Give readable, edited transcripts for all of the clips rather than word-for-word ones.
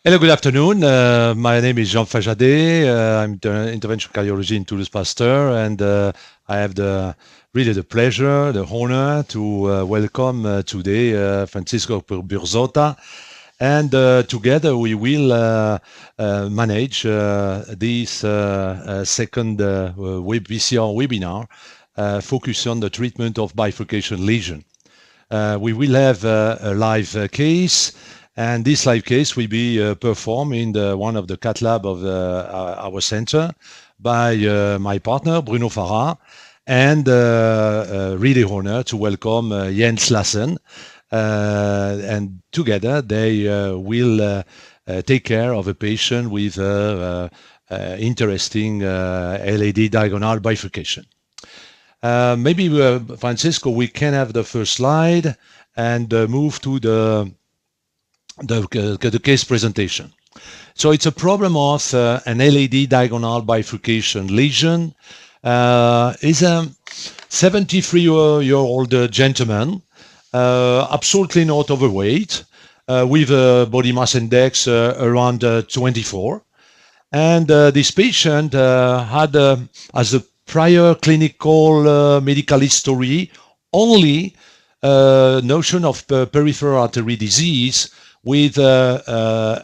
Hello, good afternoon. My name is Jean Fajadet. I'm the interventional cardiology in Toulouse Pasteur, and I have really the pleasure, the honor to welcome today Francesco Burzota, and together we will manage this second PCR webinar focused on the treatment of bifurcation lesion. We will have a live case. And this live case will be performed in one of the cath lab of our center by my partner, Bruno Farah, and really honored to welcome Jens Lassen. And together they will take care of a patient with interesting LAD diagonal bifurcation. Maybe, Francesco, we can have the first slide and move to the case presentation. So it's a problem of an LAD diagonal bifurcation lesion. Is a 73-year-old gentleman, absolutely not overweight, with a body mass index around 24. And this patient had, as a prior clinical medical history, only notion of peripheral artery disease with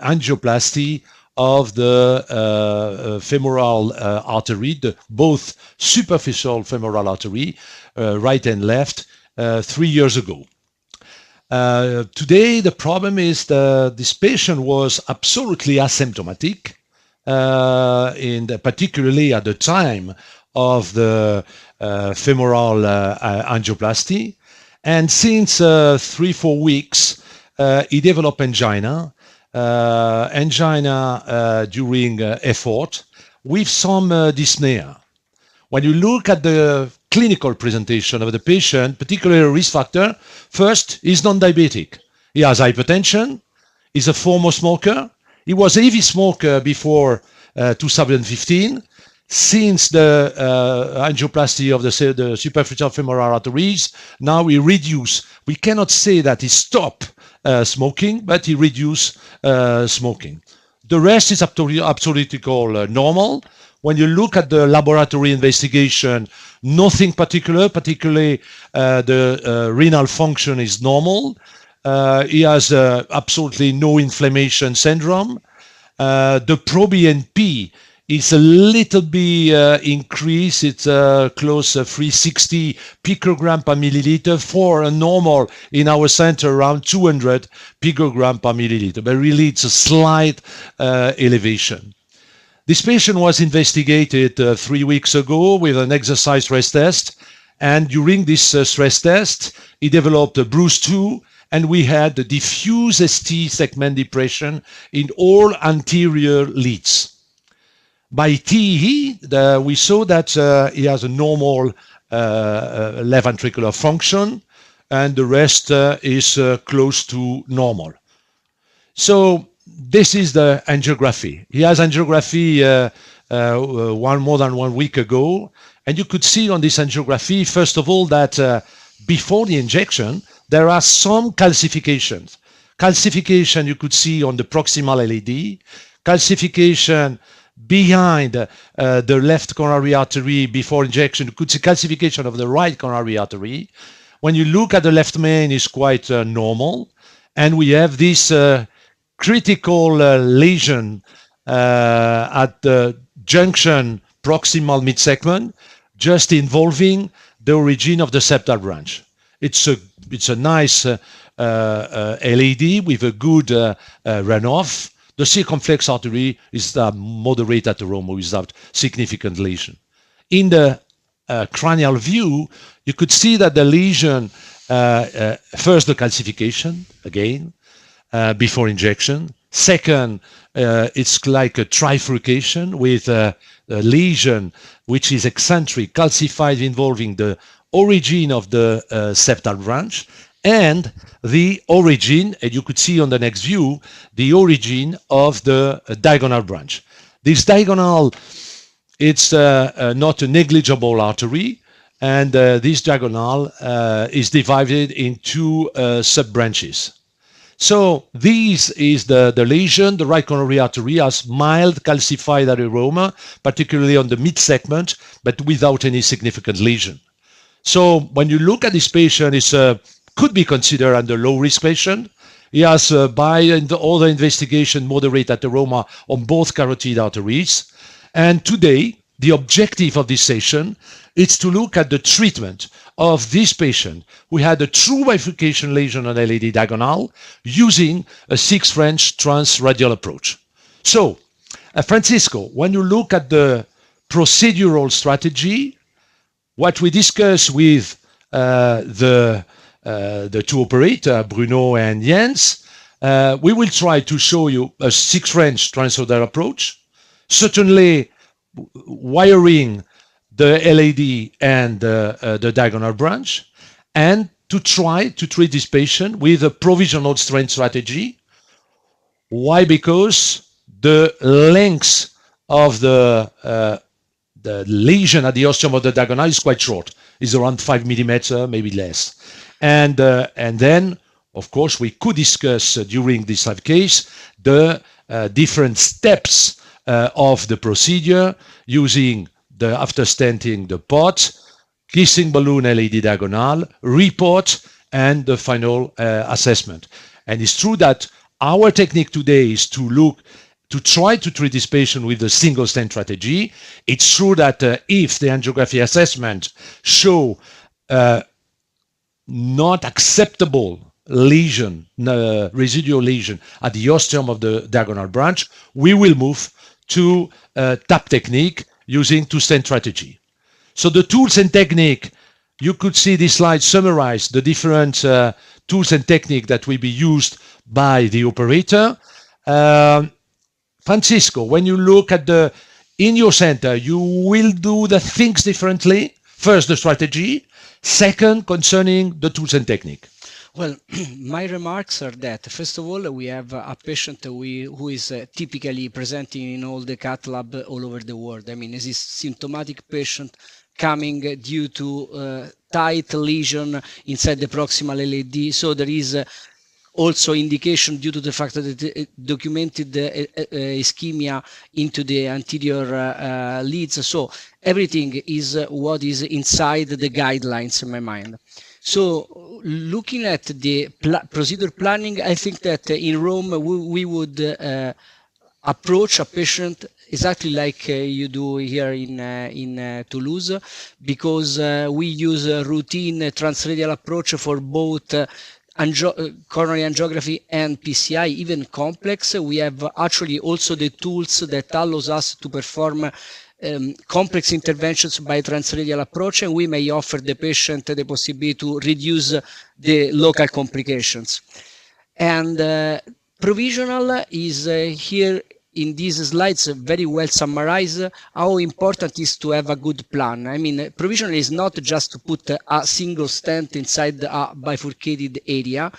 angioplasty of the femoral artery, both superficial femoral artery, right and left, 3 years ago. Today, the problem is this patient was absolutely asymptomatic, particularly at the time of the femoral angioplasty. And since 3-4 weeks, he developed angina during effort with some dyspnea. When you look at the clinical presentation of the patient, particularly risk factor, first, he's non-diabetic. He has hypertension, he's a former smoker, he was a heavy smoker before 2015. Since the angioplasty of the superficial femoral arteries, now we reduce. We cannot say that he stopped smoking, but he reduced smoking. The rest is absolutely normal. When you look at the laboratory investigation, nothing particular, particularly the renal function is normal. He has absolutely no inflammation syndrome. The proBNP is a little bit increased. It's close to 360 picogram per milliliter for a normal in our center around 200 picogram per milliliter. But really, it's a slight elevation. This patient was investigated 3 weeks ago with an exercise stress test. And during this stress test, he developed a Bruce 2, and we had the diffuse ST segment depression in all anterior leads. By TE, we saw that he has a normal left ventricular function, and the rest is close to normal. So this is the angiography. He has angiography more than 1 week ago, and you could see on this angiography, first of all, that before the injection, there are some calcifications. Calcification you could see on the proximal LAD, calcification behind the left coronary artery before injection. You could see calcification of the right coronary artery. When you look at the left main, it's quite normal. And we have this critical lesion at the junction proximal mid-segment, just involving the origin of the septal branch. It's a nice LAD with a good runoff. The circumflex artery is moderate atheroma without significant lesion. In the cranial view, you could see that the lesion, first the calcification, again, before injection. Second, it's like a trifurcation with a lesion which is eccentric, calcified, involving the origin of the septal branch, and the origin, and you could see on the next view, the origin of the diagonal branch. This diagonal, it's not a negligible artery, and this diagonal is divided into sub-branches. So this is the lesion. The right coronary artery has mild calcified aderoma, particularly on the mid-segment, but without any significant lesion. So when you look at this patient, it could be considered under low-risk patient. He has, by all the investigation, moderate aderoma on both carotid arteries. And today, the objective of this session is to look at the treatment of this patient who had a true bifurcation lesion on LAD diagonal using a 6 French transradial approach. So, Francesco, when you look at the procedural strategy, what we discussed with the two operators, Bruno and Jens, we will try to show you a 6 French transradial approach. Certainly, wiring the LAD and the diagonal branch, and to try to treat this patient with a provisional stent strategy. Why? Because the length of the lesion at the ostium of the diagonal is quite short. It's around 5 millimeters, maybe less. And then, of course, we could discuss during this live case the different steps of the procedure using the after stenting the pot, kissing balloon LAD diagonal, report, and the final assessment. And it's true that our technique today is to try to treat this patient with a single stent strategy. It's true that if the angiography assessment show not acceptable lesion, residual lesion at the ostium of the diagonal branch, we will move to tap technique using two-stent strategy. So the tools and technique, you could see this slide summarize the different tools and technique that will be used by the operator. Francesco, when you look at in your center, you will do the things differently. First, the strategy. Second, concerning the tools and technique. Well, my remarks are that, first of all, we have a patient who is typically presenting in all the cath lab all over the world. I mean, this is symptomatic patient coming due to tight lesion inside the proximal LAD. So there is also indication due to the fact that it documented ischemia into the anterior leads. So everything is what is inside the guidelines in my mind. So looking at the procedure planning, I think that in Rome we would approach a patient exactly like you do here in Toulouse, because we use a routine transradial approach for both coronary angiography and PCI, even complex. We have actually also the tools that allows us to perform complex interventions by transradial approach, and we may offer the patient the possibility to reduce the local complications. And provisional is here in these slides very well summarized how important it is to have a good plan. I mean, provisional is not just to put a single stent inside a bifurcated area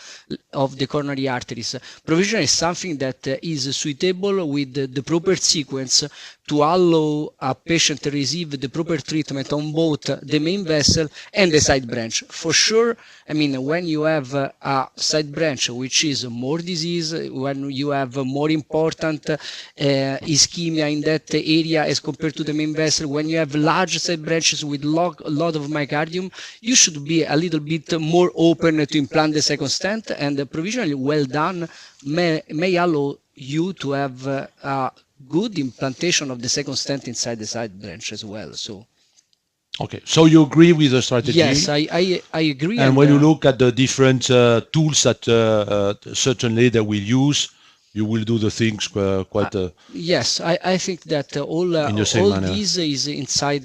of the coronary arteries. Provisional is something that is suitable with the proper sequence to allow a patient to receive the proper treatment on both the main vessel and the side branch. For sure, I mean, when you have a side branch which is more disease, when you have more important ischemia in that area as compared to the main vessel, when you have large side branches with a lot of myocardium, you should be a little bit more open to implant the second stent, and provisionally well done may allow you to have a good implantation of the second stent inside the side branch as well. So okay, so you agree with the strategy? Yes, I agree. And when you look at the different tools that certainly they will use, you will do the things quite. Yes, I think that all these is inside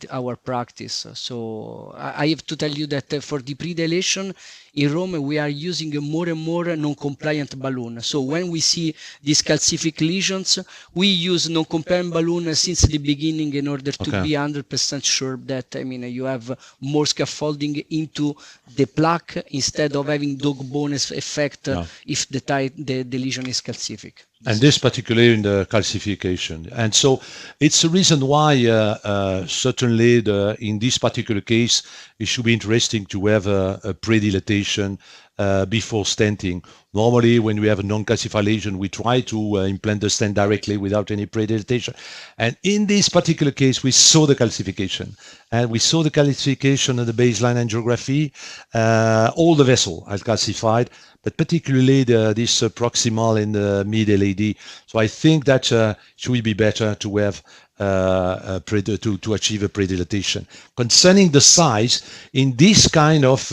our practice. So I have to tell you that for the pre-dilation in Rome, we are using more and more non-compliant balloon. So when we see these calcific lesions, we use non-compliant balloon since the beginning in order to be 100% sure that, I mean, you have more scaffolding into the plaque instead of having dog bone effect if the lesion is calcific. And this particularly in the calcification. And so it's the reason why certainly in this particular case, it should be interesting to have a pre-dilatation before stenting. Normally, when we have a non-calcified lesion, we try to implant the stent directly without any pre-dilatation. And in this particular case, we saw the calcification. And we saw the calcification of the baseline angiography. All the vessels are calcified, but particularly this proximal and the mid-LAD. So I think that it will be better to have to achieve a pre-dilatation. Concerning the size, in this kind of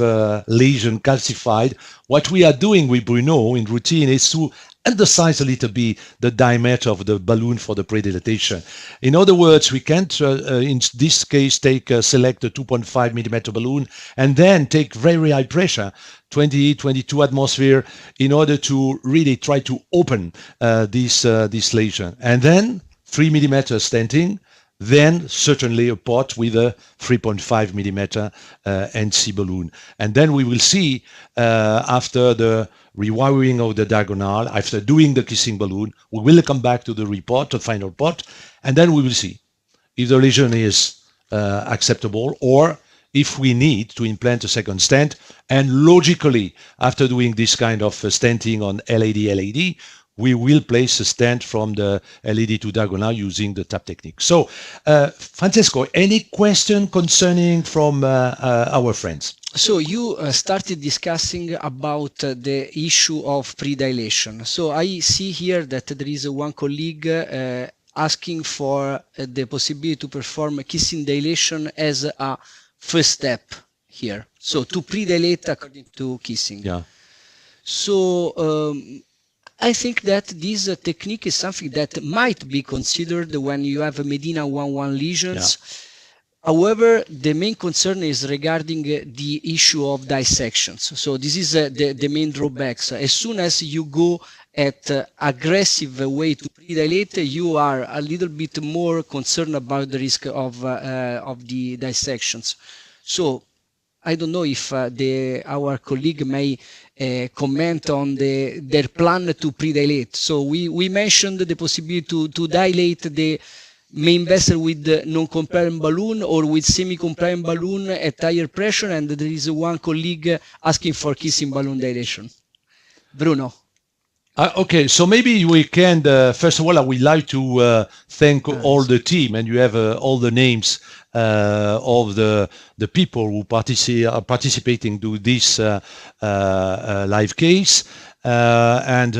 lesion calcified, what we are doing with Bruno in routine is to undersize a little bit the diameter of the balloon for the pre-dilatation. In other words, we can't, in this case, select a 2.5 millimeter balloon and then take very high pressure, 20, 22 atmosphere, in order to really try to open this lesion. And then 3 millimeter stenting, then certainly a pot with a 3.5 millimeter NC balloon. And then we will see after the rewiring of the diagonal, after doing the kissing balloon, we will come back to the report, the final pot, and then we will see if the lesion is acceptable or if we need to implant a second stent. And logically, after doing this kind of stenting on LAD, we will place a stent from the LAD to diagonal using the tap technique. So, Francesco, any question concerning from our friends? So you started discussing about the issue of pre-dilation. So I see here that there is one colleague asking for the possibility to perform kissing dilation as a first step here. So to pre-dilate according to kissing. Yeah. So I think that this technique is something that might be considered when you have Medina 1-1 lesions. Yeah. However, the main concern is regarding the issue of dissections. So this is the main drawbacks. As soon as you go at aggressive way to pre-dilate, you are a little bit more concerned about the risk of the dissections. So I don't know if our colleague may comment on their plan to pre-dilate. So we mentioned the possibility to dilate the main vessel with non-compliant balloon or with semi-compliant balloon at higher pressure, and there is one colleague asking for kissing balloon dilation. Bruno. Okay, so maybe we can, first of all, I would like to thank all the team, and you have all the names of the people who are participating to this live case. And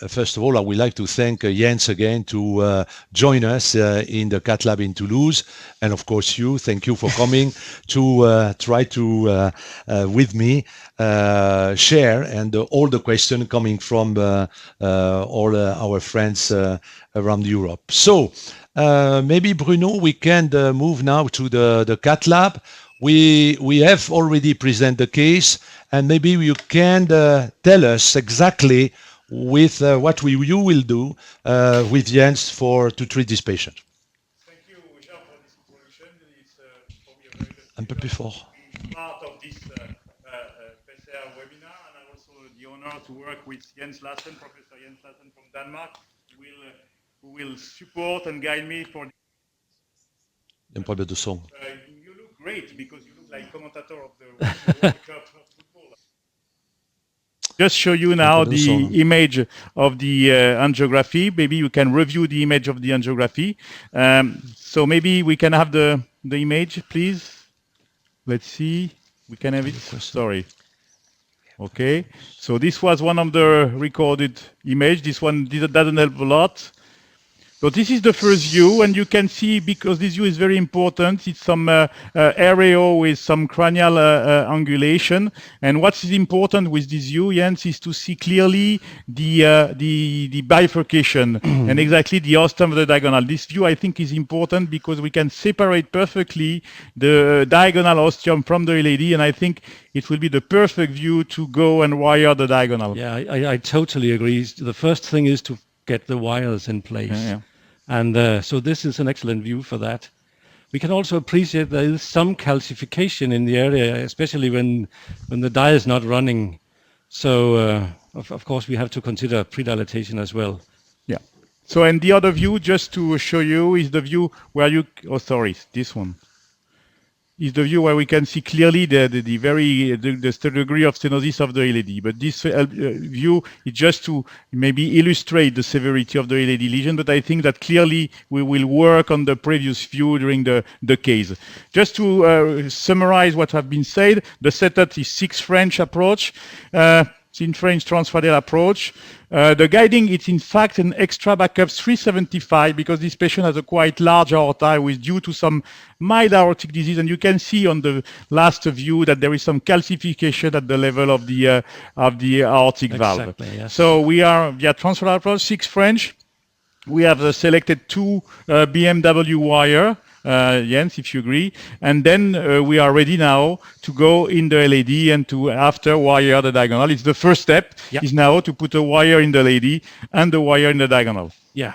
first of all, I would like to thank Jens again to join us in the Cat Lab in Toulouse. And of course, thank you for coming to try to, with me, share and all the questions coming from all our friends around Europe. So maybe, Bruno, we can move now to the Cat Lab. We have already presented the case, and maybe you can tell us exactly with what you will do with Jens to treat this patient. Thank you, Richard, for this introduction. It's probably a very good part of this PCR webinar, and I also the honor to work with Jens Lassen, Professor Jens Lassen from Denmark, who will support and guide me for. Un problème de son. You look great because you look like commentator of the World Cup football. Just show you now the image of the angiography. Maybe you can review the image of the angiography. So maybe we can have the image, please. Let's see. We can have it. Sorry. Okay. So this was one of the recorded images. This one doesn't help a lot. So this is the first view, and you can see, because this view is very important, it's some area with some cranial angulation. And what is important with this view, Jens, is to see clearly the bifurcation and exactly the ostium of the diagonal. This view, I think, is important because we can separate perfectly the diagonal ostium from the LAD, and I think it will be the perfect view to go and wire the diagonal. Yeah, I totally agree. The first thing is to get the wires in place. Yeah. And so this is an excellent view for that. We can also appreciate there is some calcification in the area, especially when the dye is not running. So of course we have to consider pre-dilatation as well. Yeah. So, and the other view, just to show you, is the view where you, oh, sorry, this one. Is the view where we can see clearly the degree of stenosis of the LAD. But this view is just to maybe illustrate the severity of the LAD lesion, but I think that clearly we will work on the previous view during the case. Just to summarize what have been said, the setup is 6 French approach. In French transfadal approach. The guiding is in fact an extra backup 375 because this patient has a quite large aorta with due to some mild aortic disease, and you can see on the last view that there is some calcification at the level of the aortic valve. Yes. So we are via transfadal approach 6 French. We have selected 2 BMW wire. Jens, if you agree. And then we are ready now to go in the LAD and to after wire the diagonal. It's the first step is now to put a wire in the LAD and the wire in the diagonal. Yeah.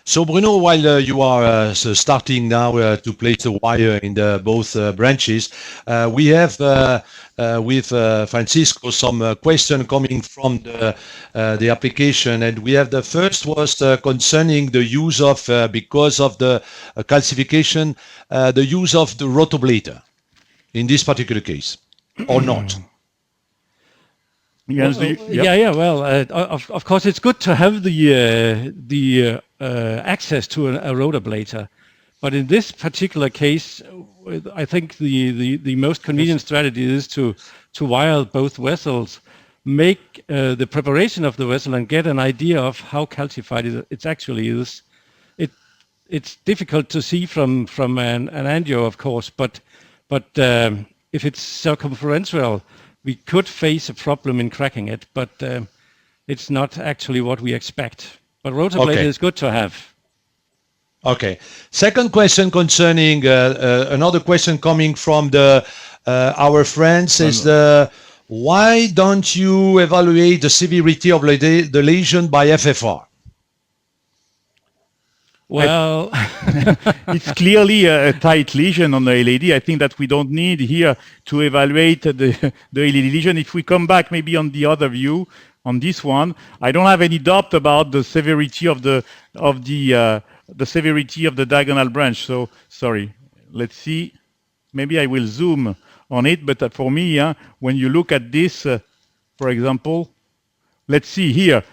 So Bruno, while you are starting now to place the wire in the both branches, we have with Francesco some question coming from the application, and we have the first was concerning the use of because of the calcification, the use of the rotablator in this particular case, or not. Yes, Well, of course, it's good to have the access to a rotablator, but in this particular case, I think the most convenient strategy is to wire both vessels, make the preparation of the vessel, and get an idea of how calcified it actually is. It's difficult to see from an angio, of course, but if it's circumferential, we could face a problem in cracking it, but it's not actually what we expect. But rotablator is good to have. Okay. Second question concerning another question coming from our friends is why don't you evaluate the severity of the lesion by FFR? Well, it's clearly a tight lesion on the LAD. I think that we don't need here to evaluate the LAD lesion. If we come back maybe on the other view, on this one, I don't have any doubt about the severity of the severity of the diagonal branch. So sorry, let's see. Maybe I will zoom on it, but for me, when you look at this, for example, let's see here.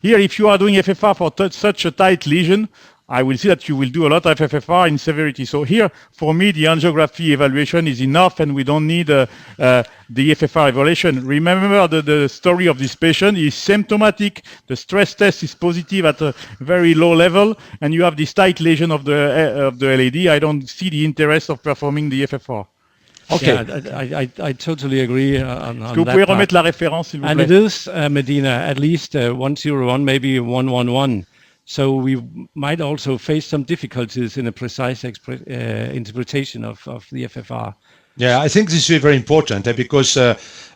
Here, if you are doing FFR for such a tight lesion, I will see that you will do a lot of FFR in severity. So here, for me, the angiography evaluation is enough, and we don't need the FFR evaluation. Remember the story of this patient is symptomatic. The stress test is positive at a very low level, and you have this tight lesion of the LAD. I don't see the interest of performing the FFR. Okay, yeah, I totally agree on Est-ce que vous pouvez remettre la référence, s'il vous plaît? And it is, Medina, at least 101, maybe 111. So we might also face some difficulties in a precise interpretation of the FFR. Yeah, I think this is very important because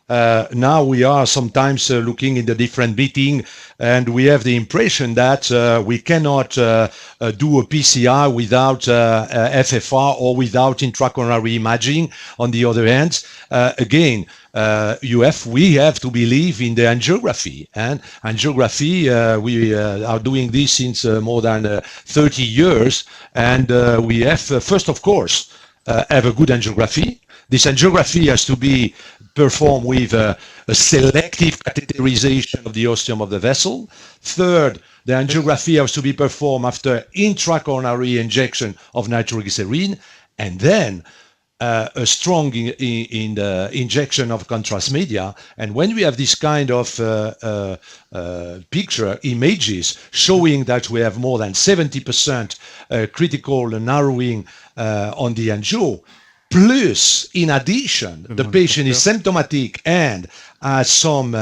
now we are sometimes looking in the different meeting, and we have the impression that we cannot do a PCR without FFR or without intracoronary imaging. On the other hand, again, we have to believe in the angiography, and angiography, we are doing this since more than 30 years, and we have first, of course, have a good angiography. This angiography has to be performed with a selective catheterization of the ostium of the vessel. Third, the angiography has to be performed after intracoronary injection of nitroglycerin, and then a strong injection of contrast media. And when we have this kind of picture images showing that we have more than 70% critical narrowing on the angio, plus, in addition, the patient is symptomatic and has some,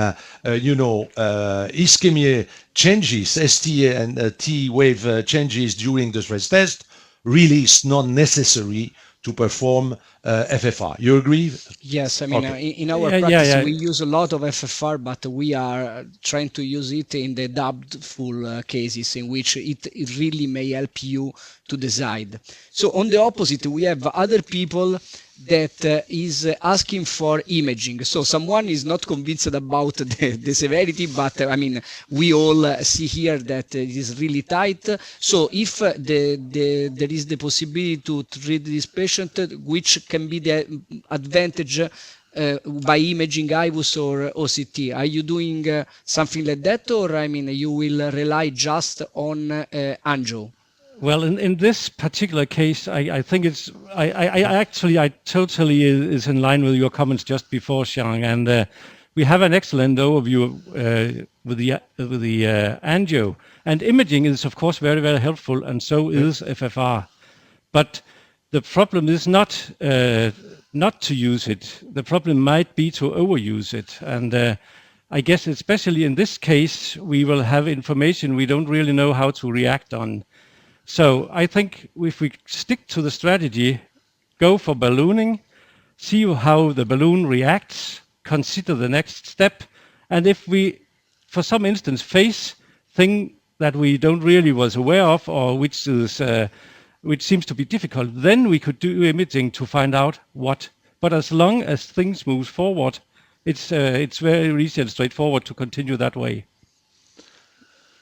ischemia changes, ST and T wave changes during the stress test, really it's not necessary to perform FFR. You agree? Yes, I mean, in our practice, we use a lot of FFR, but we are trying to use it in the dubbed full cases in which it really may help you to the side. So on the opposite, we have other people that is asking for imaging. So someone is not convinced about the severity, but I mean, we all see here that it is really tight. So if there is the possibility to treat this patient, which can be the advantage by imaging IVUS or OCT? Are you doing something like that, or I mean, you will rely just on angio? Well, in this particular case, I think it's I totally is in line with your comments just before, Xiang, and we have an excellent overview with the angio, and imaging is of course very, very helpful, and so is FFR. But the problem is not to use it. The problem might be to overuse it, and I guess especially in this case, we will have information we don't really know how to react on. So I think if we stick to the strategy, go for ballooning, see how the balloon reacts, consider the next step, and if we, for some instance, face thing that we don't really was aware of, or which seems to be difficult, then we could do imaging to find out what. But as long as things move forward, it's very easy and straightforward to continue that way.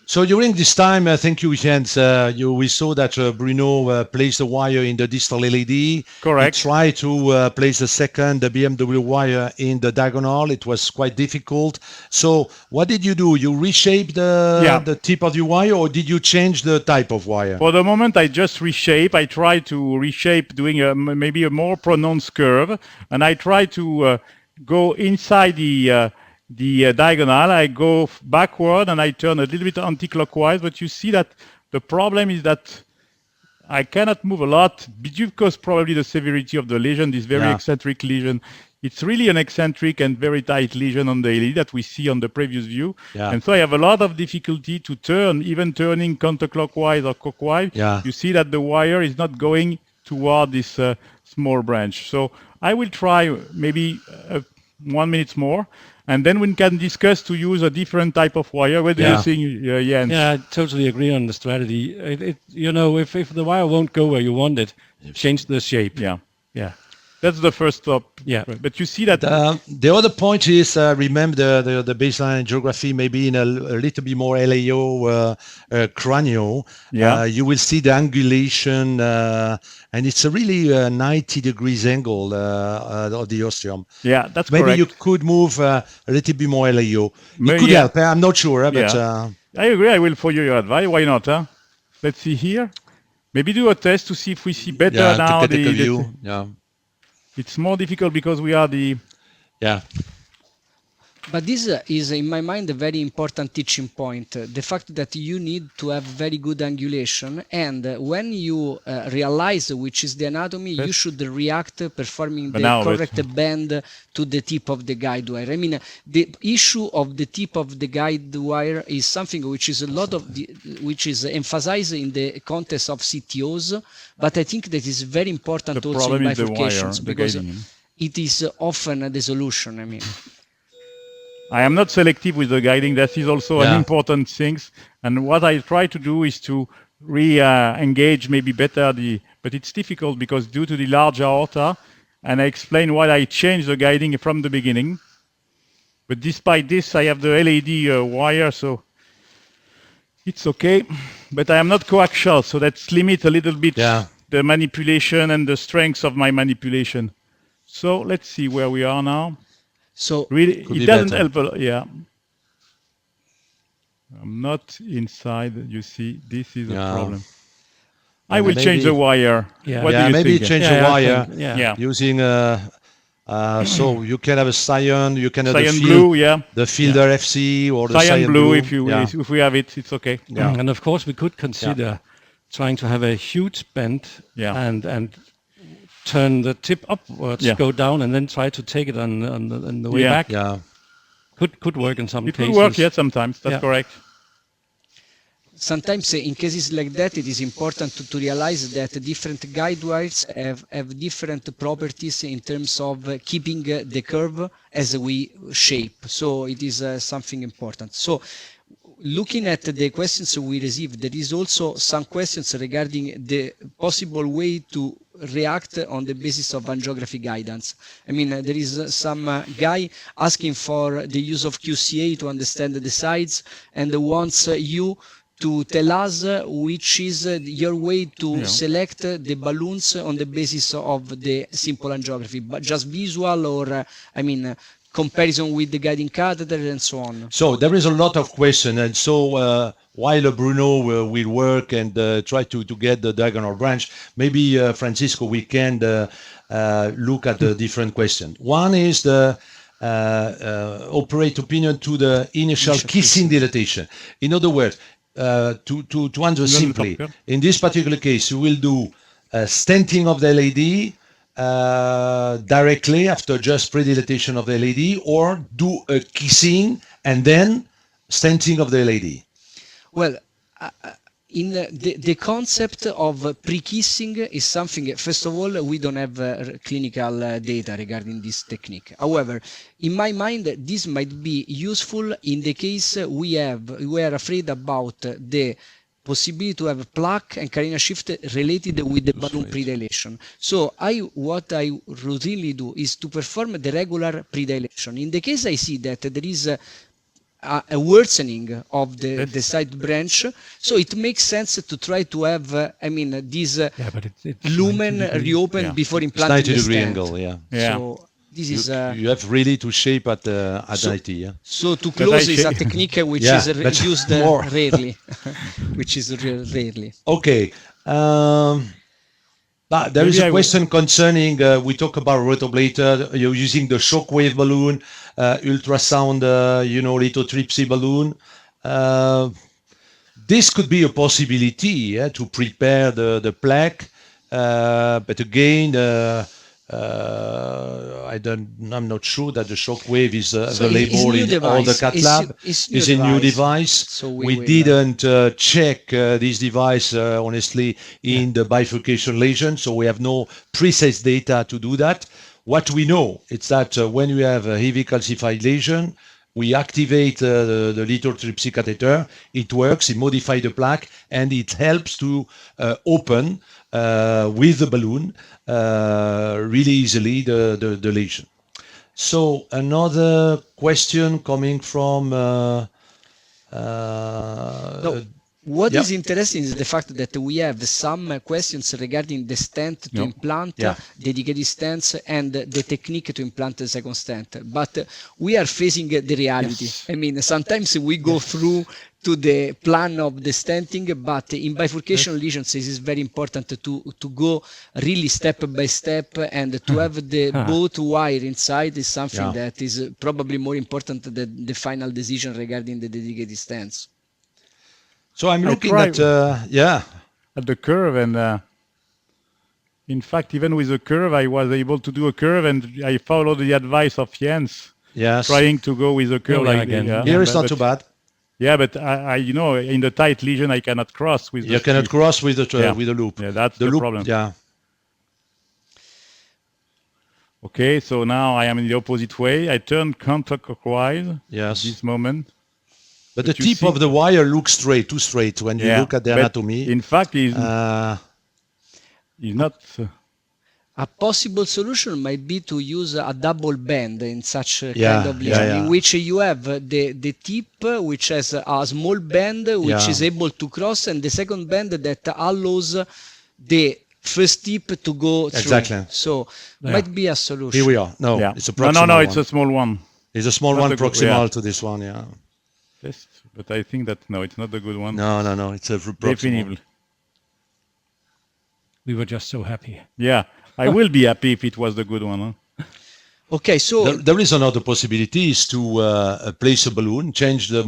So during this time, thank you, Jens. We saw that Bruno placed the wire in the distal LED. Correct. He tried to place the BMW wire in the diagonal. It was quite difficult. So what did you do? You reshaped the tip of the wire, or did you change the type of wire? For the moment, I just reshape. I try to reshape, doing maybe a more pronounced curve, and I try to go inside the diagonal. I go backward and I turn a little bit anti-clockwise, but you see that the problem is that I cannot move a lot because probably the severity of the lesion, this very eccentric lesion. It's really an eccentric and very tight lesion on the LED that we see on the previous view. Yeah. And so I have a lot of difficulty to turn, even turning counterclockwise or clockwise. Yeah. You see that the wire is not going toward this small branch. So I will try maybe 1 minute more. And then we can discuss to use a different type of wire. What do you think, Jens? Yeah, I totally agree on the strategy. If the wire won't go where you want it, change the shape. Yeah. That's the first step. Yeah. But you see that... the other point is, remember the baseline angiography, maybe in a little bit more LAO cranio. Yeah. You will see the angulation, and it's a really 90 degrees angle of the ostium. Yeah, that's maybe correct. Maybe you could move a little bit more LAO. It could help. I'm not sure, but... I agree. I will follow your advice. Why not? Huh? Let's see here. Maybe do a test to see if we see better now. To get the view. It's more difficult because we are the... Yeah. But this is, in my mind, a very important teaching point. The fact that you need to have very good angulation, and when you realize which is the anatomy, you should react performing the correct bend to the tip of the guide wire. I mean, the issue of the tip of the guide wire is something which is which is emphasized in the context of CTOs, but I think that is very important also in bifurcations, because it is often the solution. I mean, I am not selective with the guiding. That is also an important thing. And what I try to do is to re-engage maybe better but it's difficult because due to the large aorta, and I explain why I changed the guiding from the beginning. But despite this, I have the LED wire, so it's okay. But I am not coaxial, so that's limit a little bit the manipulation and the strength of my manipulation. So let's see where we are now. So really, it doesn't help a lot. Yeah, I'm not inside. You see, this is a problem. I will change the wire. Yeah, what do you maybe think? Change the wire. Using so you can have a cyan. You can have cyan blue. The Fielder FC or the cyan blue. If we have it, it's okay. Yeah. And of course, we could consider trying to have a huge bend and turn the tip upwards, go down, and then try to take it on the way back. Yeah, could work in some cases. It could work, sometimes. That's correct. Sometimes in cases like that, it is important to realize that different guide wires have different properties in terms of keeping the curve as we shape. So it is something important. So looking at the questions we received, there is also some questions regarding the possible way to react on the basis of angiography guidance. I mean, there is some guy asking for the use of QCA to understand the sides and wants you to tell us which is your way to select the balloons on the basis of the simple angiography, but just visual or, I mean, comparison with the guiding catheter and so on. So there is a lot of question, and so while Bruno will work and try to get the diagonal branch, maybe Francesco, we can look at the different questions. One is the operate opinion to the initial kissing dilatation. In other words, to answer simply, in this particular case, you will do stenting of the LAD directly after just pre-dilatation of the LAD, or do a kissing and then stenting of the LAD? Well, in the concept of pre-kissing is something, first of all, we don't have clinical data regarding this technique. However, in my mind, this might be useful in the case we are afraid about the possibility to have plaque and carina shift related with the balloon predilation. So what I routinely do is to perform the regular predilation. In the case I see that there is a worsening of the side branch, so it makes sense to try to have, this lumen reopened before implanting the 90-degree stent. angle, So this is you have really to shape at 90, yeah. So to close is a technique which is used more. rarely, which is rarely. Okay. But there is a question concerning, we talk about rotoblator, you're using the shockwave balloon, ultrasound, lithotripsy balloon. This could be a possibility to prepare the plaque, but again, I'm not sure that the shockwave is available in all the cath lab. It's a new device. So we didn't check this device honestly in the bifurcation lesion, so we have no precise data to do that. What we know is that when you have a heavy calcified lesion, we activate the lithotripsy catheter. It works, it modifies the plaque, and it helps to open with the balloon really easily the lesion. So another question coming from what is interesting is the fact that we have some questions regarding the stent to implant, dedicated stents, and the technique to implant the second stent. But we are facing the reality. I mean, sometimes we go through to the plan of the stenting, but in bifurcation lesions, it is very important to go really step by step, and to have the both wire inside is something that is probably more important than the final decision regarding the dedicated stents. So I'm looking at the curve, and in fact, even with the curve, I was able to do a curve, and I followed the advice of Jens, trying to go with a curve again. Here it's not too bad. Yeah, but I in the tight lesion, I cannot cross with. You cannot cross with the loop. Yeah, that's the loop, problem. Yeah. Okay, so now I am in the opposite way. I turn counterclockwise. Yes. At this moment. But the tip of the wire looks too straight when you look at the anatomy. In fact, it's not. A possible solution might be to use a double bend in such a kind of lesion, in which you have the tip which has a small bend which is able to cross, and the second bend that allows the first tip to go through. Exactly. So might be a solution. Here we are. It's a proximal No, it's a small one. It's a small one proximal to this one, Yes, but I think that, it's not the good one. No, it's a proximal. We were just so happy. Yeah, I will be happy if it was the good one. Okay, so there is another possibility is to place a balloon, change the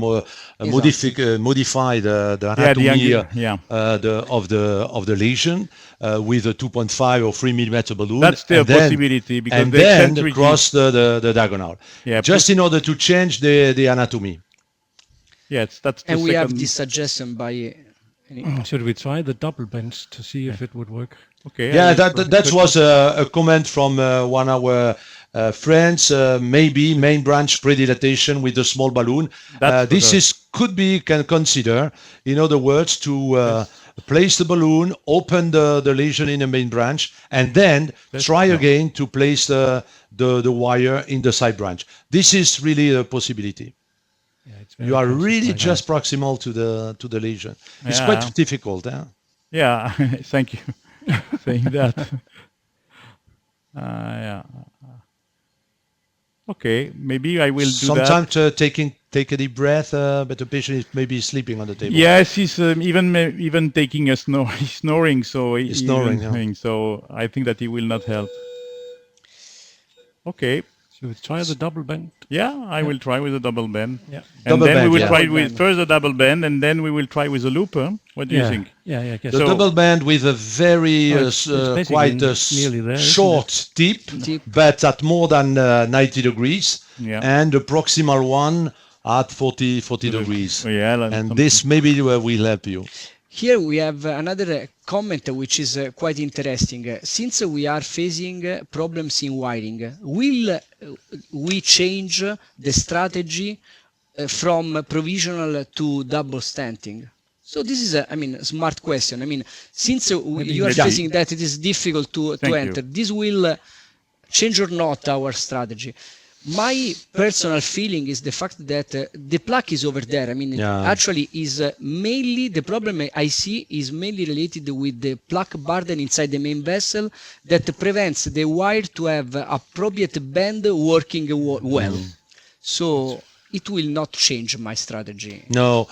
modify the anatomy of the lesion with a 2.5 or 3 millimeter balloon. That's the possibility, because and then cross the diagonal, just in order to change the anatomy. Yes, that's. And we have this suggestion by. Should we try the double bends to see if it would work? Okay. Yeah, that was a comment from one of our France, maybe main branch predilatation with a small balloon. Could be can consider. In other words, to place the balloon, open the lesion in the main branch, and then try again to place the wire in the side branch. This is really a possibility. Yeah, you are really just proximal to the lesion. It's quite difficult. Yeah, thank you for saying that. Yeah. Okay, maybe I will do that. Sometimes take a deep breath, but the patient is maybe sleeping on the table. Yes, he's even taking a he's snoring, so he's snoring. So I think that he will not help. Okay. Should we try the double bend? Yeah, I will try with a double bend. Yeah. And then we will try with first a double bend, and then we will try with a looper. What do you think? Yeah. The double bend with a very quite short tip, but at more than 90 degrees, and the proximal one at 40 degrees. And this maybe will help you. Here we have another comment which is quite interesting. Since we are facing problems in wiring, will we change the strategy from provisional to double stenting? So this is a smart question. Since you are facing that it is difficult to enter, this will change or not our strategy. My personal feeling is the fact that the plaque is over there. Actually is mainly, the problem I see is mainly related with the plaque burden inside the main vessel that prevents the wire to have appropriate bend working well. So it will not change my strategy. No,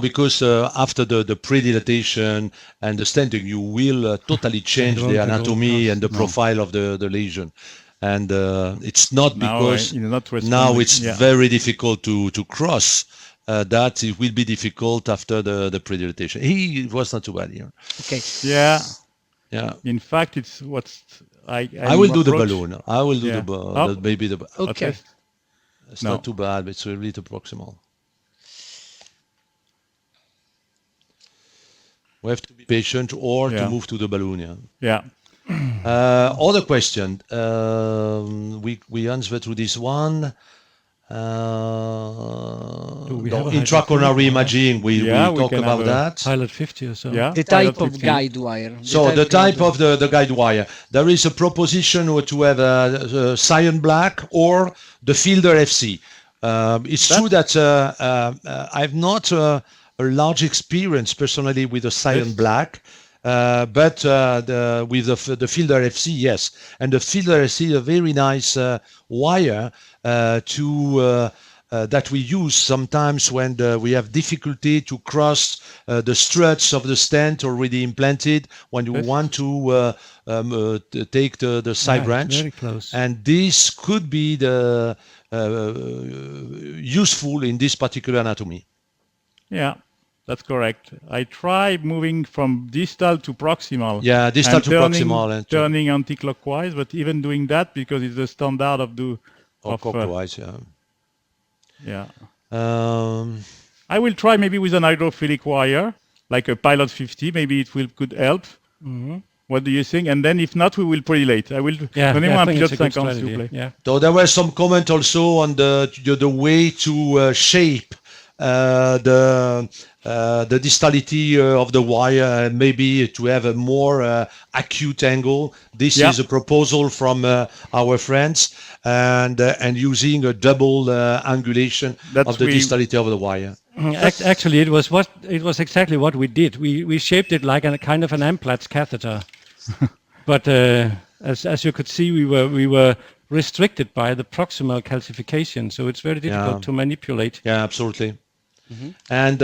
because after the pre-dilatation and the stenting, you will totally change the anatomy and the profile of the lesion. And it's not because now it's very difficult to cross that. It will be difficult after the pre-dilatation. It was not too bad here. Okay. Yeah. In fact, it's I will do the balloon. I will do maybe the. Okay. It's not too bad, but it's a little proximal. We have to be patient or to move to the balloon. Yeah. Other question. We answer to this one. Intracoronary imaging. We talk about that. Pilot 50 or so. Yeah. The type of guide wire. So the type of the guide wire. There is a proposition to have a cyan black or the Fielder FC. It's true that I've not a large experience personally with the cyan black. But with the Fielder FC, yes. And the Fielder FC is a very nice wire that we use sometimes when we have difficulty to cross the struts of the stent already implanted when you want to take the side branch. Very close. And this could be useful in this particular anatomy. Yeah. That's correct. I tried moving from distal to proximal. Yeah, distal to proximal. And turning anti-clockwise, but even doing that, because it's the standard of clockwise, Yeah. I will try maybe with an hydrophilic wire, like a Pilot 50. Maybe it could help. Mm-hmm. What do you think? And then if not, we will pre-dilate. I will. I think it's a good strategy. Yeah. So there were some comment also on the way to shape the distality of the wire, and maybe to have a more acute angle. This is a proposal from our friends, and using a double angulation of the distality of the wire. Actually, it was exactly what we did. We shaped it like a kind of an Amplatz catheter, but as you could see, we were restricted by the proximal calcification, so it's very difficult to manipulate. Yeah, absolutely. Mm-hmm. And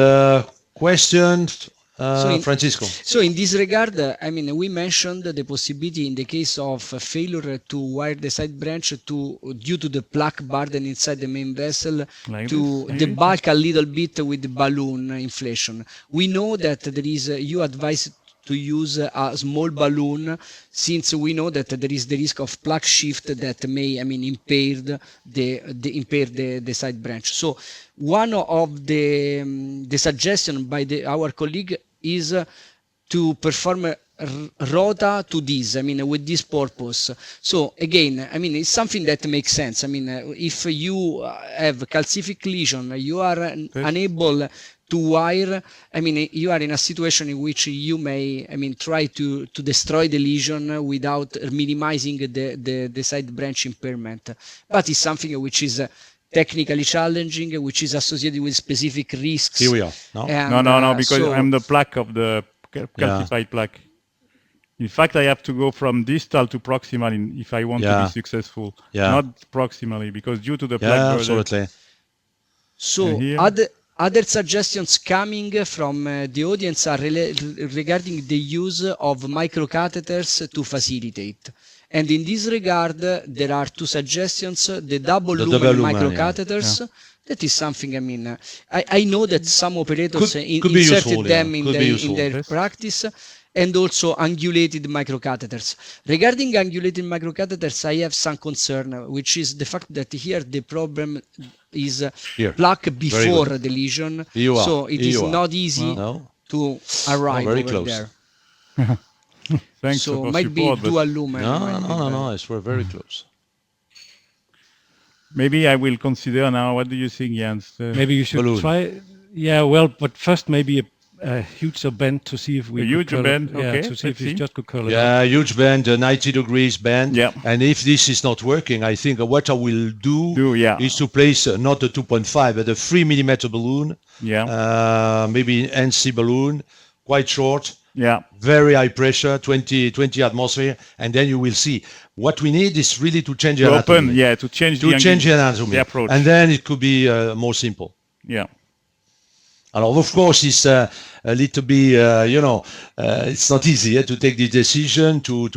questions, Francesco. So in this regard, we mentioned the possibility in the case of failure to wire the side branch due to the plaque burden inside the main vessel to debulk a little bit with the balloon inflation. We know that you advise to use a small balloon, since we know that there is the risk of plaque shift that may impair the side branch. So one of the suggestion by our colleague is to perform rota to this, I mean, with this purpose. So again, I mean, it's something that makes sense. I mean, if you have calcific lesion, you are unable to wire, I mean, you are in a situation in which you may, I mean, try to destroy the lesion without minimizing the side branch impairment. But it's something which is technically challenging, which is associated with specific risks. Here we are. No, And, no, because so- I'm the plaque of the calcified plaque. In fact, I have to go from distal to proximal if I want to be successful. Not proximally, because due to the plaque burden. Absolutely. So here? other suggestions coming from the audience are regarding the use of microcatheters to facilitate. And in this regard, there are two suggestions: the double lumen microcatheters. That is something, I mean, I know that some operators inserted them in their practice, and also angulated microcatheters. Regarding angulated microcatheters, I have some concern, which is the fact that here the problem is plaque before the lesion, so it is not easy to arrive over there. Thanks so for might support, be dual lumen. No, it's very close. Maybe I will consider now. What do you think, Jens? Maybe you should try. Yeah, well, but first maybe a huge bend to see if we huge bend. Okay, to see if we just could curl it. Yeah, huge bend, 90 degrees bend. Yeah. And if this is not working, I think what I will do is to place not a 2.5 but a 3 millimeter balloon. Yeah. Maybe NC balloon, quite short. Yeah. Very high pressure, 20 atmosphere, and then you will see. What we need is really to change the anatomy. To change the anatomy. The approach. And then it could be more simple. Yeah. And of course, it's a little bit, it's not easy to take the decision to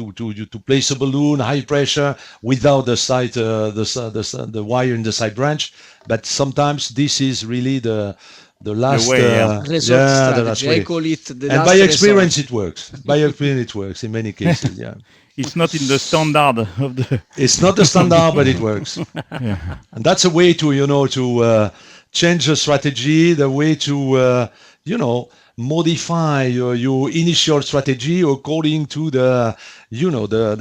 place a balloon, high pressure, without the side, the wire in the side branch. But sometimes this is really the last resort strategy. I call it the and last by experience resort. it works. By experience it works in many cases. Yeah. It's not in the standard of the. It's not the standard, but it works. And that's a way to change the strategy, the way to modify your initial strategy according to the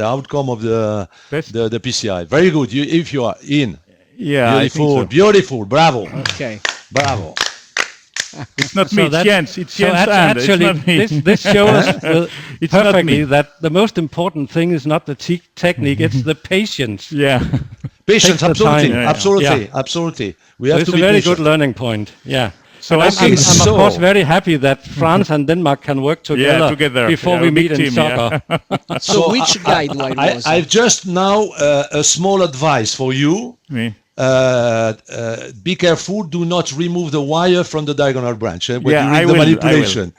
outcome of the PCI. Very good. If you are in. Yeah, beautiful, I think so. Beautiful. Bravo. Okay. Bravo. It's not me, it's Jens. It's Jens. Actually, it's not me. this shows It's not perfectly me. that the most important thing is not the technique; it's the patience. Yeah. Patience, absolutely, time. absolutely. We have to It's a be very patient. good learning point. Yeah. So I'm of course very happy that France and Denmark can work together before we meet in soccer. So which guide wire was it? I've just now a small advice for you. Me. Be careful, do not remove the wire from the diagonal branch when Yeah, you I read the will, manipulation.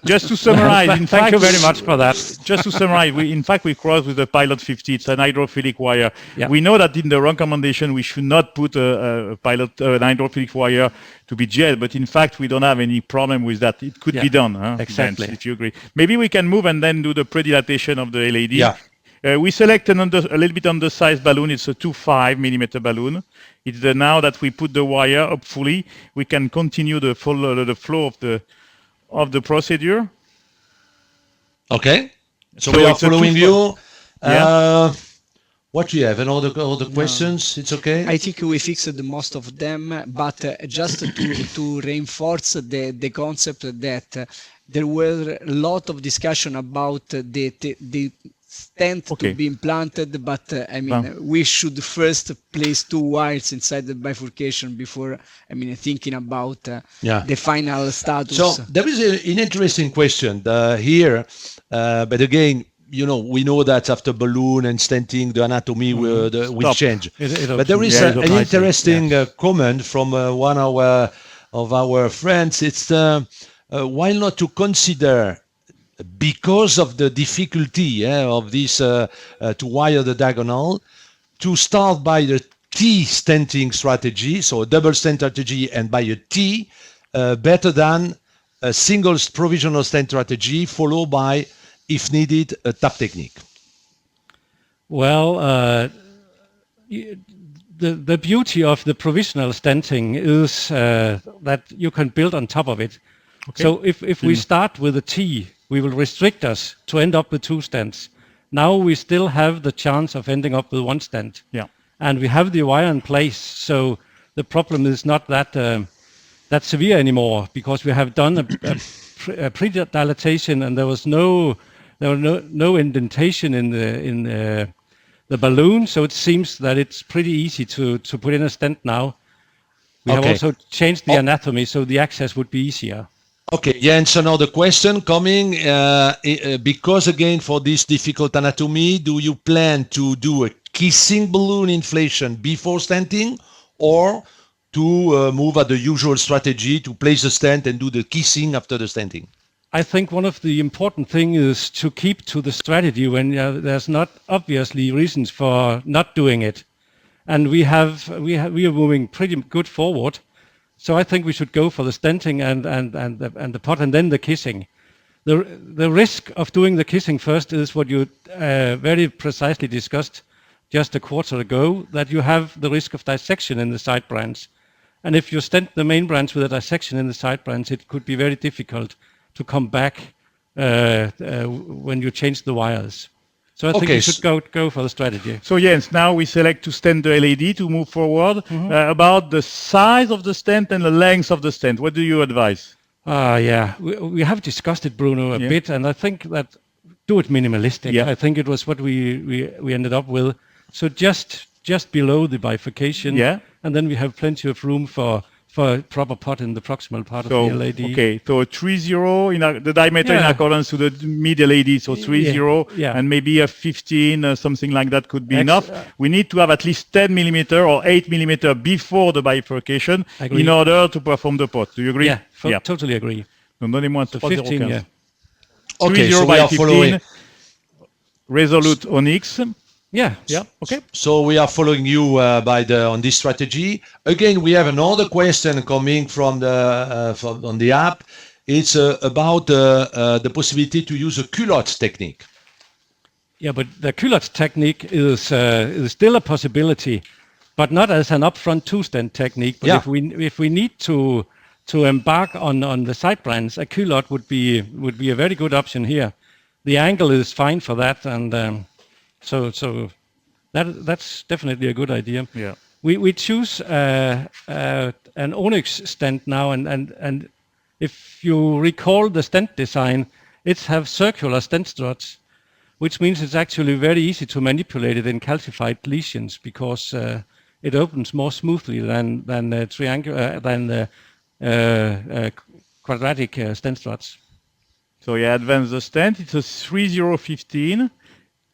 Just to summarize, in fact, Thank you very much for that. Just to summarize, we crossed with the Pilot 50. It's an hydrophilic wire. Yeah. We know that in the recommendation we should not put an hydrophilic wire to be gel, but in fact we don't have any problem with that. It could be done. Exactly. Jens, if you agree. Maybe we can move and then do the predilatation of the LAD. Yeah. We select a little bit undersized balloon. It's a 2.5 millimeter balloon. It's now that we put the wire, hopefully we can continue the flow of the procedure. Okay. So So we are it's a following you. What do you have? And all the questions? It's okay? I think we fixed most of them, but just to reinforce the concept that there were a lot of discussion about the stent to be implanted, but I mean, we should first place two wires inside the bifurcation before, I mean, thinking about the final status. So there is an interesting question here, but again, we know that after balloon and stenting, the anatomy will change. But there is an interesting comment from one of our friends. It's why not to consider, because of the difficulty of this to wire the diagonal, to start by the T stenting strategy, so a double stent strategy, and by a T, better than a single provisional stent strategy, followed by, if needed, a tap technique. Well, the beauty of the provisional stenting is that you can build on top of it. Okay. So if we start with a T, we will restrict us to end up with 2 stents. Now we still have the chance of ending up with 1 stent. Yeah. And we have the wire in place, so the problem is not that that severe anymore, because we have done a pre-dilatation, and there was no indentation in the balloon, so it seems that it's pretty easy to put in a stent now. We have also changed the anatomy, so the access would be easier. Okay, Jens, another question coming, because again, for this difficult anatomy, do you plan to do a kissing balloon inflation before stenting, or to move at the usual strategy to place the stent and do the kissing after the stenting? I think one of the important things is to keep to the strategy when there's not obviously reasons for not doing it. And we are moving pretty good forward. So I think we should go for the stenting and the pot and then the kissing. The risk of doing the kissing first is what you very precisely discussed just a quarter ago, that you have the risk of dissection in the side branch. And if you stent the main branch with a dissection in the side branch, it could be very difficult to come back when you change the wires. So I think we should go for the strategy. So Jens, now we select to stent the LED to move forward. About the size of the stent and the length of the stent, what do you advise? Yeah, we have discussed it, Bruno, a bit, and I think that do it minimalistic. I think it was what we ended up with. So just below the bifurcation, and then we have plenty of room for a proper pot in the proximal part of the LED. Okay, so 3.0 the diameter in accordance to the mid LED, so 3.0 and maybe a 15, something like that could be enough. We need to have at least 10 millimeter or 8 millimeter before the bifurcation in order to perform the pot. Do you agree? Yeah, totally agree. Donnez-moi So 15, yeah. Okay, so we are following. Resolute Onyx. Yeah. Okay. So we are following you on this strategy. Again, we have another question coming from on the app. It's about the possibility to use a culotte technique. Yeah, but the culotte technique is still a possibility, but not as an upfront 2-stent technique. But if we need to embark on the side branch, a culotte would be a very good option here. The angle is fine for that, and so that's definitely a good idea. Yeah. We choose an onyx stent now, and if you recall the stent design, it has circular stent struts, which means it's actually very easy to manipulate it in calcified lesions, because it opens more smoothly than quadratic stent struts. So advance the stent. It's a 3.015.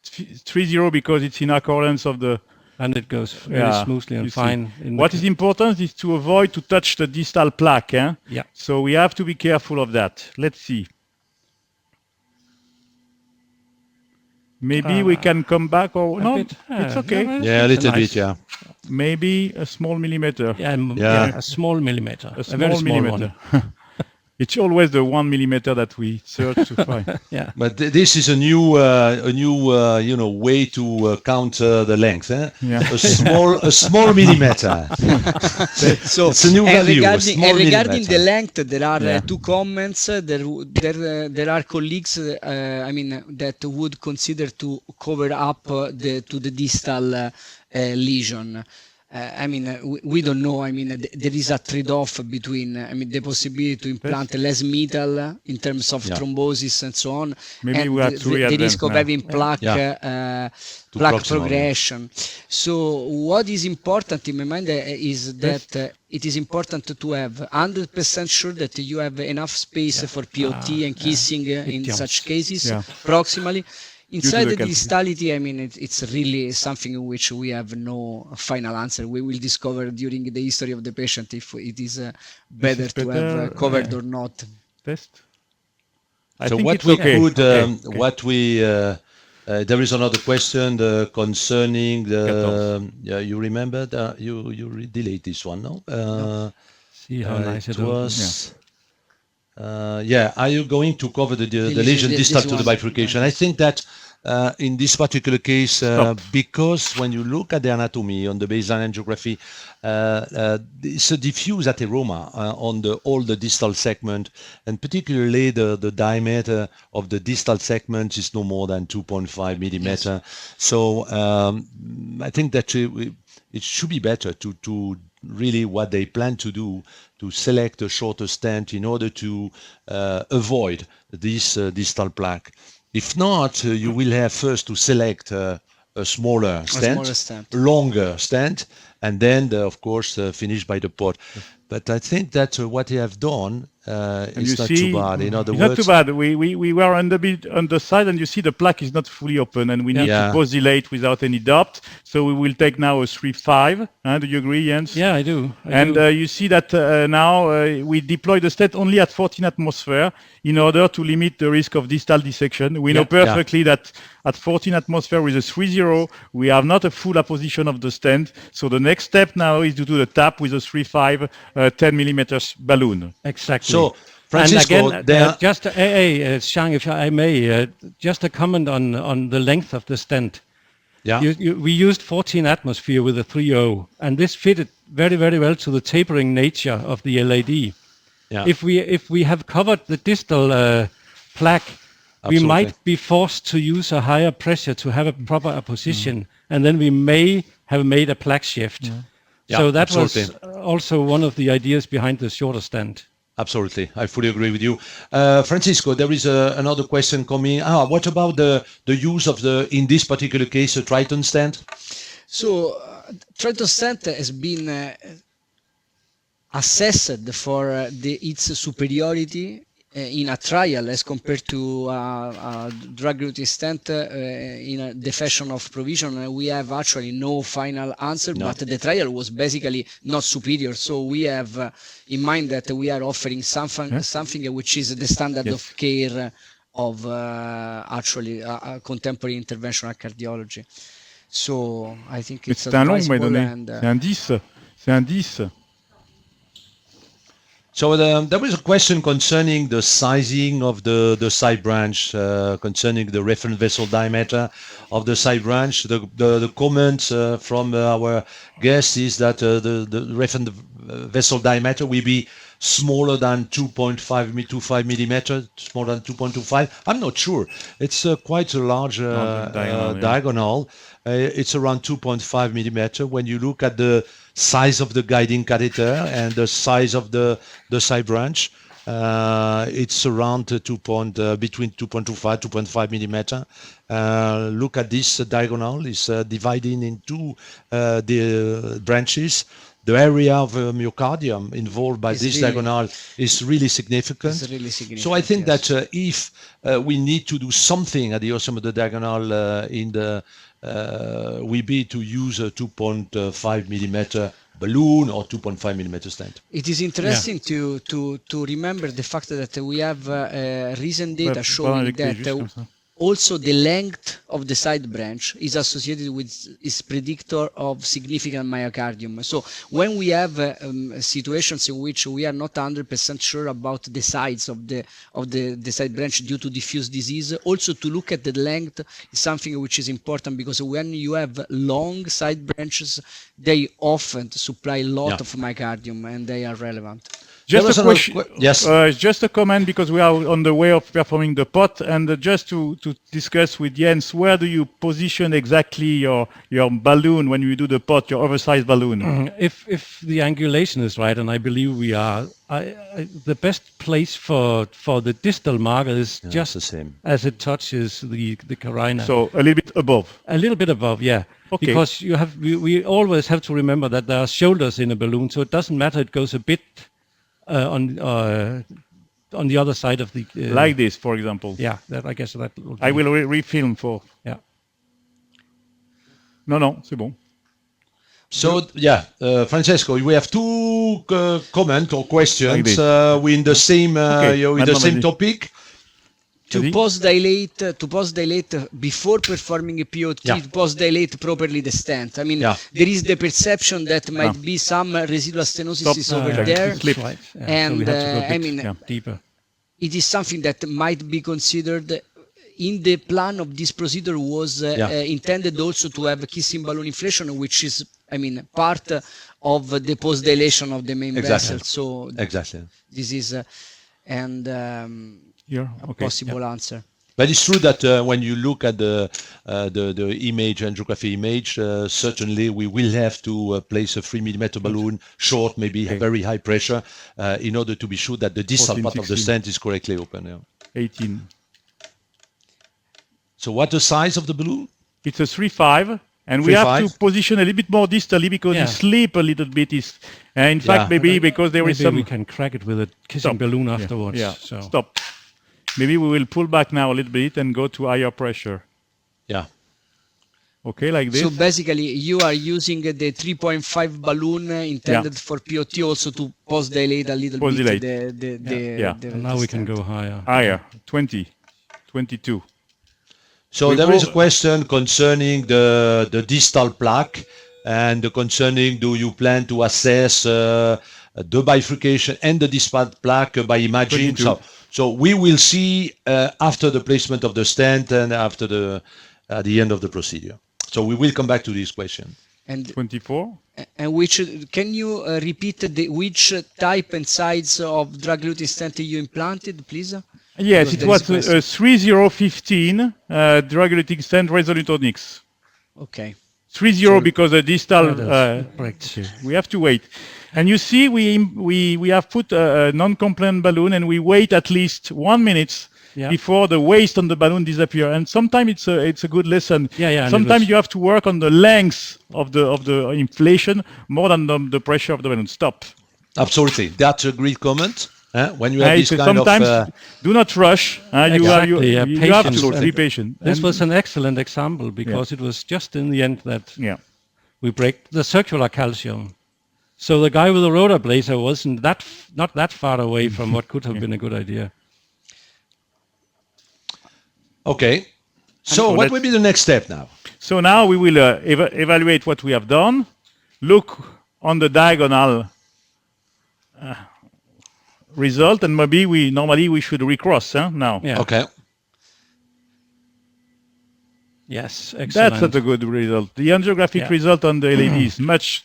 3.0 because it's in accordance of the... And it goes very smoothly and fine. What is important is to avoid to touch the distal plaque. Yeah. So we have to be careful of that. Let's see. Maybe we can come back or no? It's okay. A little bit. Maybe a small millimeter. A small millimeter. A very small millimeter. It's always the 1 millimeter that we search to find. But this is a new way to count the length. A small millimeter. So it's a new value. Regarding the length, there are 2 comments. There are colleagues, that would consider to cover up to the distal lesion. We don't know. There is a trade-off between, the possibility to implant less metal in terms of thrombosis and so on, maybe and we have to the risk of having plaque progression. So what is important in my mind is that it is important to have 100% sure that you have enough space for POT and kissing in such cases proximally. Inside the distality, it's really something in which we have no final answer. We will discover during the history of the patient if it is better to have covered or not. Test. So what we could, there is another question concerning the. You remember that you delete this one, no? See how nice it was. Are you going to cover the lesion distal to the bifurcation? I think that in this particular case, because when you look at the anatomy on the baseline angiography, it's a diffuse atheroma on all the distal segment, and particularly the diameter of the distal segment is no more than 2.5 millimeter. Yes. So I think that it should be better to really what they plan to do, to select a shorter stent in order to avoid this distal plaque. If not, you will have first to select a smaller stent, longer stent, and then, of course, finish by the pot. But I think that what they have done is not too bad. In other words, not too bad. We were on the side, and you see the plaque is not fully open, and we need to post-dilate without any doubt. So we will take now a 3.5. Do you agree, Jens? Yeah, I do. You see that now we deploy the stent only at 14 atmosphere in order to limit the risk of distal dissection. We know perfectly that at 14 atmosphere with a 3.0, we have not a full apposition of the stent. So the next step now is to do the tap with a 3.5 10 millimeters balloon. Exactly. So, Francesco, and again, just Shang, if I may, just a comment on the length of the stent. Yeah. We used 14 atmosphere with a 3.0, and this fitted very, very well to the tapering nature of the LAD. Yeah. If we have covered the distal plaque, we might be forced to use a higher pressure to have a proper apposition, and then we may have made a plaque shift. Yeah. So that was also one of the ideas behind the shorter stent. Absolutely, I fully agree with you. Francesco, there is another question coming. What about the use of in this particular case, a Triton stent? So, Triton stent has been assessed for its superiority in a trial as compared to drug-eluting stent in the fashion of provision. We have actually no final answer, but the trial was basically not superior. So we have in mind that we are offering something which is the standard of care of actually contemporary interventional cardiology. So I think it's advisable. C'est un 10. So there was a question concerning the sizing of the side branch, concerning the reference vessel diameter of the side branch. The comment from our guest is that the reference vessel diameter will be smaller than 2.5 millimeter, smaller than 2.25. I'm not sure. It's quite a large diagonal. It's around 2.5 millimeter. When you look at the size of the guiding catheter and the size of the side branch, it's around between 2.25 2.5 millimeter. Look at this diagonal. It's dividing into the branches. The area of myocardium involved by this diagonal is really significant. So I think that if we need to do something at the ostium of the diagonal in the will be to use a 2.5 millimeter balloon or 2.5 millimeter stent. It is interesting to remember the fact that we have recent data showing that also the length of the side branch is associated with is predictor of significant myocardium. So when we have situations in which we are not 100% sure about the size of the side branch due to diffuse disease, also to look at the length is something which is important, because when you have long side branches, they often supply a lot of myocardium and they are relevant. Just a question. Just a comment, because we are on the way of performing the pot, and just to discuss with Jens, where do you position exactly your balloon when you do the pot, your oversized balloon? If the angulation is right, and I believe we are, the best place for the distal marker is just the same as it touches the carina. So a little bit above. A little bit above, yeah. Okay. Because we always have to remember that there are shoulders in a balloon, so it doesn't matter. It goes a bit on the other side of the like this, for example. Yeah, I guess that. I will refilm for. Yeah. Non, c'est bon. So Francesco, we have two comments or questions like in the same with the same topic. To post-dilate before performing a POT, to post-dilate properly the stent. I mean, there is the perception that might be some residual stenosis over there. And so I mean, deeper. It is something that might be considered in the plan of this procedure was intended also to have a kissing balloon inflation, which is, I mean, part of the post dilation of the main vessel. So this is a possible answer. But it's true that when you look at the image, angiography image, certainly we will have to place a 3 mm balloon, short, maybe very high pressure, in order to be sure that the distal 14, part 16. of the stent is correctly open. Yeah. 18. So what the size of the balloon? It's a 3.5. And we have to position a little bit more distally because it slip a little bit. In fact, maybe because there is some... we can crack it with a kissing balloon afterwards. Yeah. So. Stop. Maybe we will pull back now a little bit and go to higher pressure. Yeah. Okay, like this. So basically, you are using the 3.5 balloon intended for POT also to post-dilate a little bit. And now we can go higher. Higher, 20, 22. So there is a question concerning the distal plaque and concerning do you plan to assess the bifurcation and the distal plaque by imaging. So we will see after the placement of the stent and after the end of the procedure. So we will come back to this question. And 24. And which can you repeat which type and size of drug-eluting stent you implanted, please? Yes, it was a 3015 drug-eluting stent resolute onyx. Okay. 30 because the distal. We have to wait. And you see, we have put a non-compliant balloon, and we wait at least 1 minute before the waste on the balloon disappear. And sometimes it's a good lesson. Sometimes you have to work on the length of the inflation more than the pressure of the balloon. Stop. Absolutely, that's a great comment. When you have this kind sometimes of do not rush. You have to be patient. This was an excellent example because it was just in the end that we break the circular calcium. So the guy with the rotor blazer wasn't not that far away from what could have been a good idea. Okay. So what will be the next step now? So now we will evaluate what we have done. Look on the diagonal result, and maybe we should recross now. Yeah. Okay. Yes, excellent. That's a good result. The angiographic result on the LED is much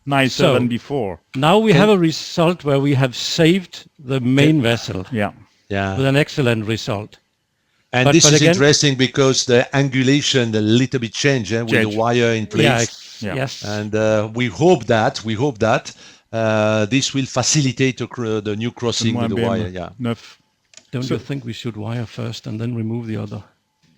nicer than before. Now we have a result where we have saved the main vessel. Yeah. With an excellent result. And this is interesting because the angulation a little bit changed with the wire in place. Yes. And we hope that this will facilitate the new crossing with the wire. Don't you think we should wire first and then remove the other?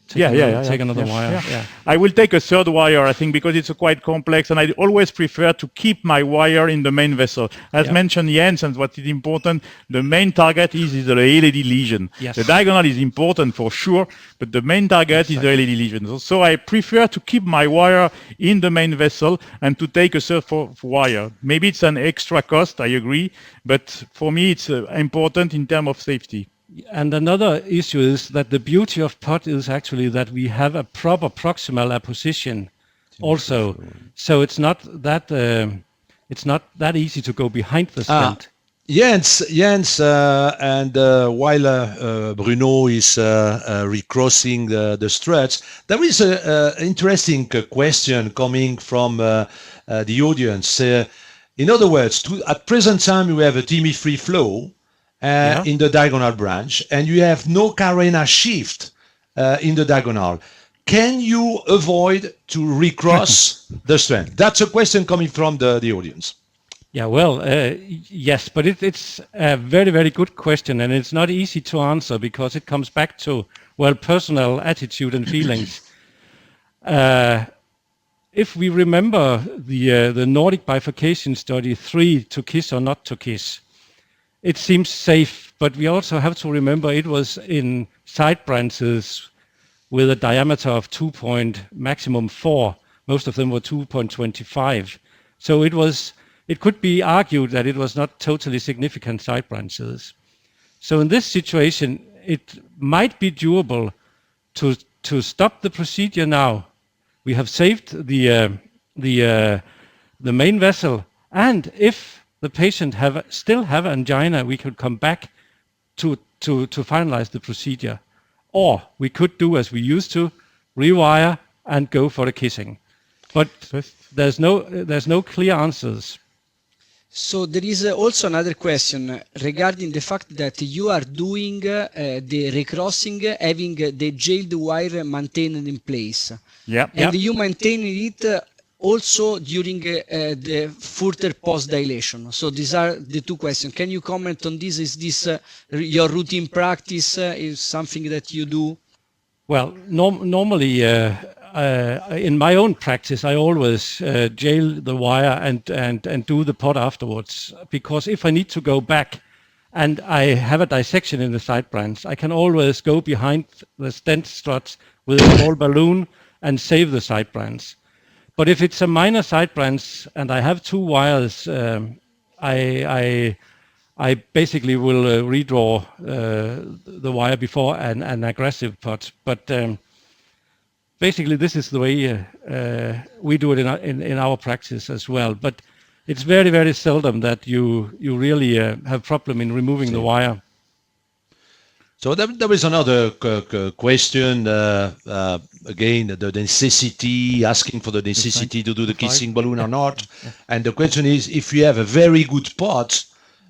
Take another wire. I will take a third wire, I think, because it's quite complex, and I always prefer to keep my wire in the main vessel. As mentioned, Jens, and what is important, the main target is the LED lesion. Yes. The diagonal is important for sure, but the main target is the LED lesion. So I prefer to keep my wire in the main vessel and to take a third wire. Maybe it's an extra cost, I agree, but for me it's important in terms of safety. And another issue is that the beauty of POT is actually that we have a proper proximal apposition also. So it's not that easy to go behind the stent. Jens, and while Bruno is recrossing the struts, there is an interesting question coming from the audience. In other words, at present time, we have a TME free flow in the diagonal branch, and you have no carena shift in the diagonal. Can you avoid to recross the stent? That's a question coming from the audience. Yeah, well, yes, but it's a very, very good question, and it's not easy to answer because it comes back to, well, personal attitude and feelings. If we remember the Nordic bifurcation study 3, to kiss or not to kiss, it seems safe, but we also have to remember it was in side branches with a diameter of maximum 4. Most of them were 2.25. So it could be argued that it was not totally significant side branches. So in this situation, it might be doable to stop the procedure now. We have saved the main vessel, and if the patient still have angina, we could come back to finalize the procedure. Or we could do as we used to, rewire and go for the kissing. But there's no clear answers. So there is also another question regarding the fact that you are doing the recrossing, having the jailed wire maintained in place. Yeah. And you maintain it also during the further post-dilation. So these are the two questions. Can you comment on this? Is this your routine practice? Is something that you do? Well, normally in my own practice, I always jail the wire and do the pot afterwards. Because if I need to go back and I have a dissection in the side branch, I can always go behind the stent struts with a small balloon and save the side branch. But if it's a minor side branch and I have two wires, I basically will redraw the wire before an aggressive pot. But basically, this is the way we do it in our practice as well. But it's very, very seldom that you really have problem in removing the wire. So there is another question, again, the necessity, asking for the necessity to do the kissing balloon or not. And the question is, if you have a very good pot,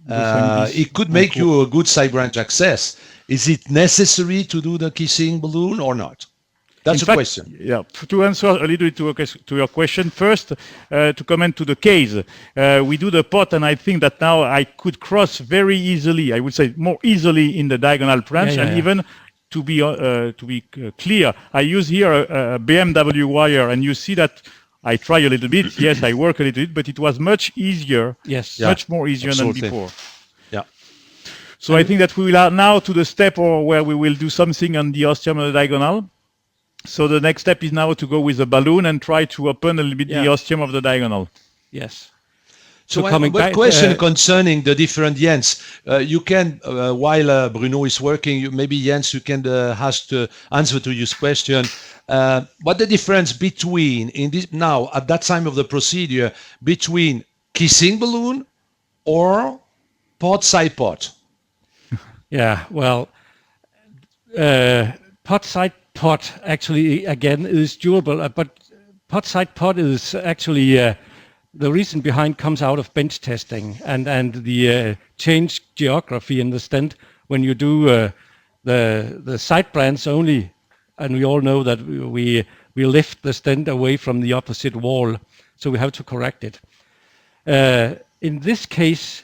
it could make you a good side branch access. Is it necessary to do the kissing balloon or not? That's a question. Yeah, to answer a little bit to your question, first, to comment to the case, we do the pot, and I think that now I could cross very easily, I would say more easily in the diagonal branch, even to be clear, I use here a BMW wire, and you see that I try a little bit, yes, I work a little bit, but it was much easier, much more easier than before. Yeah. So I think that we will now to the step where we will do something on the ostium of the diagonal. So the next step is now to go with a balloon and try to open a little bit the ostium of the diagonal. Yes. So coming back, question concerning the different Jens. You can, while Bruno is working, maybe Jens, you can has to answer to this question. What the difference between in this now at that time of the procedure between kissing balloon or pot side pot? Yeah, well, pot side pot actually again is doable, but pot side pot is actually the reason behind comes out of bench testing and the change geography in the stent when you do the side branch only, and we all know that we lift the stent away from the opposite wall, so we have to correct it. In this case,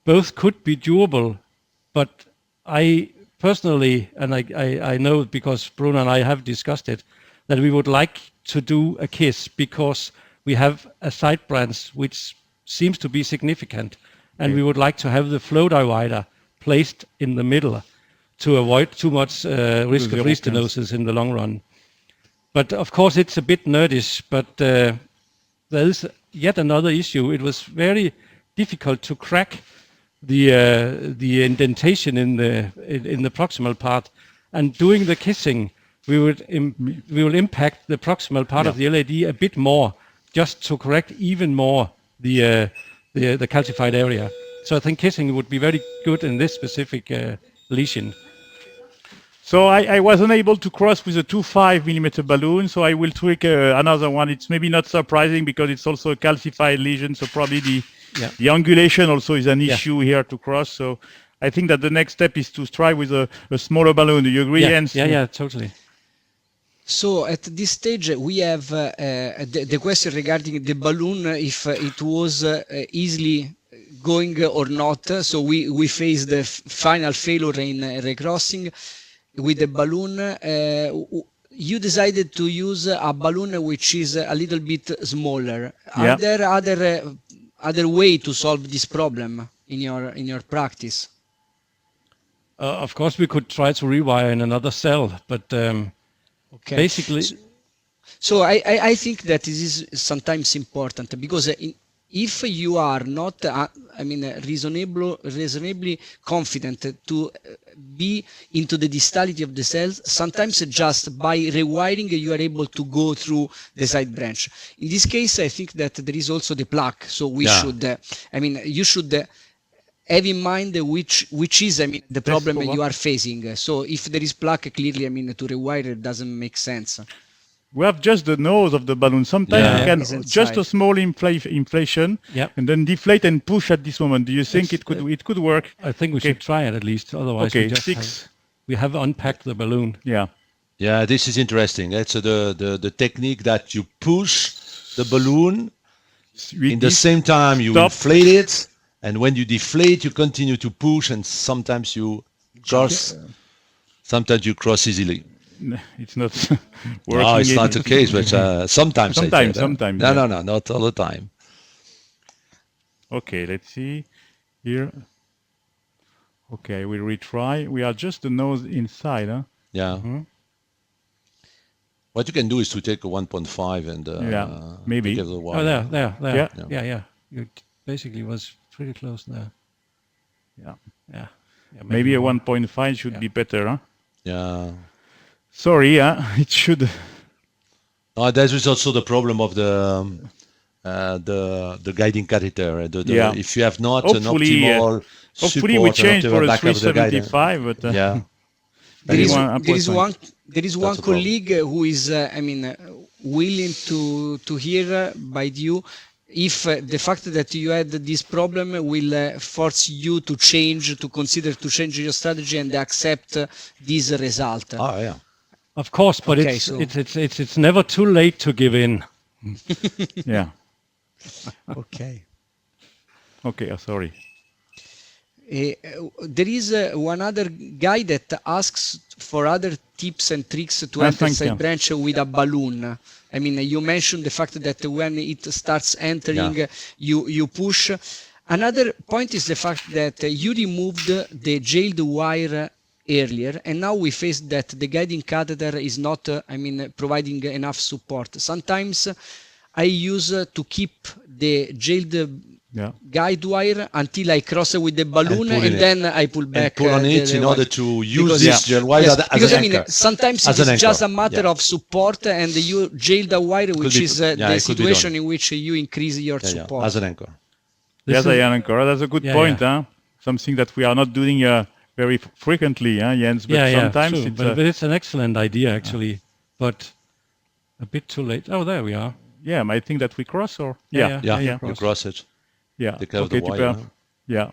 both could be doable, but I personally, and I know because Bruno and I have discussed it, that we would like to do a kiss because we have a side branch which seems to be significant, and we would like to have the flow divider placed in the middle to avoid too much risk of restenosis in the long run. But of course it's a bit nerdish, but there is yet another issue. It was very difficult to crack the indentation in the proximal part, and doing the kissing we will impact the proximal part of the LAD a bit more, just to correct even more the calcified area. So I think kissing would be very good in this specific lesion. So I was unable to cross with a 2.5 millimeter balloon, so I will tweak another one. It's maybe not surprising because it's also a calcified lesion, so probably the angulation also is an issue here to cross. So I think that the next step is to try with a smaller balloon. Do you agree, Jens? Yeah, totally. So at this stage we have the question regarding the balloon, if it was easily going or not. So we face the final failure in recrossing with the balloon. You decided to use a balloon which is a little bit smaller. Are there other way to solve this problem in your practice? Of course, we could try to rewire in another cell, but basically. So I think that this is sometimes important because if you are not, reasonably confident to be into the distality of the cells, sometimes just by rewiring you are able to go through the side branch. In this case, I think that there is also the plaque. So we should, you should have in mind which is, I mean, the problem you are facing. So if there is plaque, clearly, I mean, to rewire it doesn't make sense. We have just the nose of the balloon. Sometimes you can just a small inflation and then deflate and push at this moment. Do you think it could work? I think we should try it at least. Otherwise, we have unpacked the balloon. Yeah, this is interesting. It's the technique that you push the balloon in the same time you inflate it, and when you deflate, you continue to push, and sometimes you cross. Sometimes you cross easily. It's not working. No, it's not the case, but sometimes. Sometimes. No, not all the time. Okay, let's see here. Okay, we'll retry. We are just the nose inside, huh? Yeah. What you can do is to take a 1.5 and maybe. Oh, there. Yeah. You basically was pretty close there. Yeah. Maybe a 1.5 should be better, huh? Yeah. Sorry, it should. That is also the problem of the guiding catheter. If you have not an optimal hopefully we change for a 375, but there is one colleague who is, willing to hear by you if the fact that you had this problem will force you to consider to change your strategy and accept this result. Oh yeah. Of course, but it's never too late to give in. Yeah. Okay. Sorry. There is one other guy that asks for other tips and tricks to enter side branch with a balloon. I mean, you mentioned the fact that when it starts entering, you push. Another point is the fact that you removed the jailed wire earlier, and now we face that the guiding catheter is not, providing enough support. Sometimes I use to keep the jailed guide wire until I cross it with the balloon, and then I pull back. Pull on it in order to use this gel wire as an anchor. Sometimes it's just a matter of support, and you jail the wire, which is the situation in which you increase your support. As an anchor. As an anchor. That's a good point, huh? Something that we are not doing very frequently, Jens, but sometimes it's... But it's an excellent idea, actually, but a bit too late. Oh, there we are. Yeah, I think that we cross, or? Yeah. You cross it. Yeah. Okay, the wire. Yeah.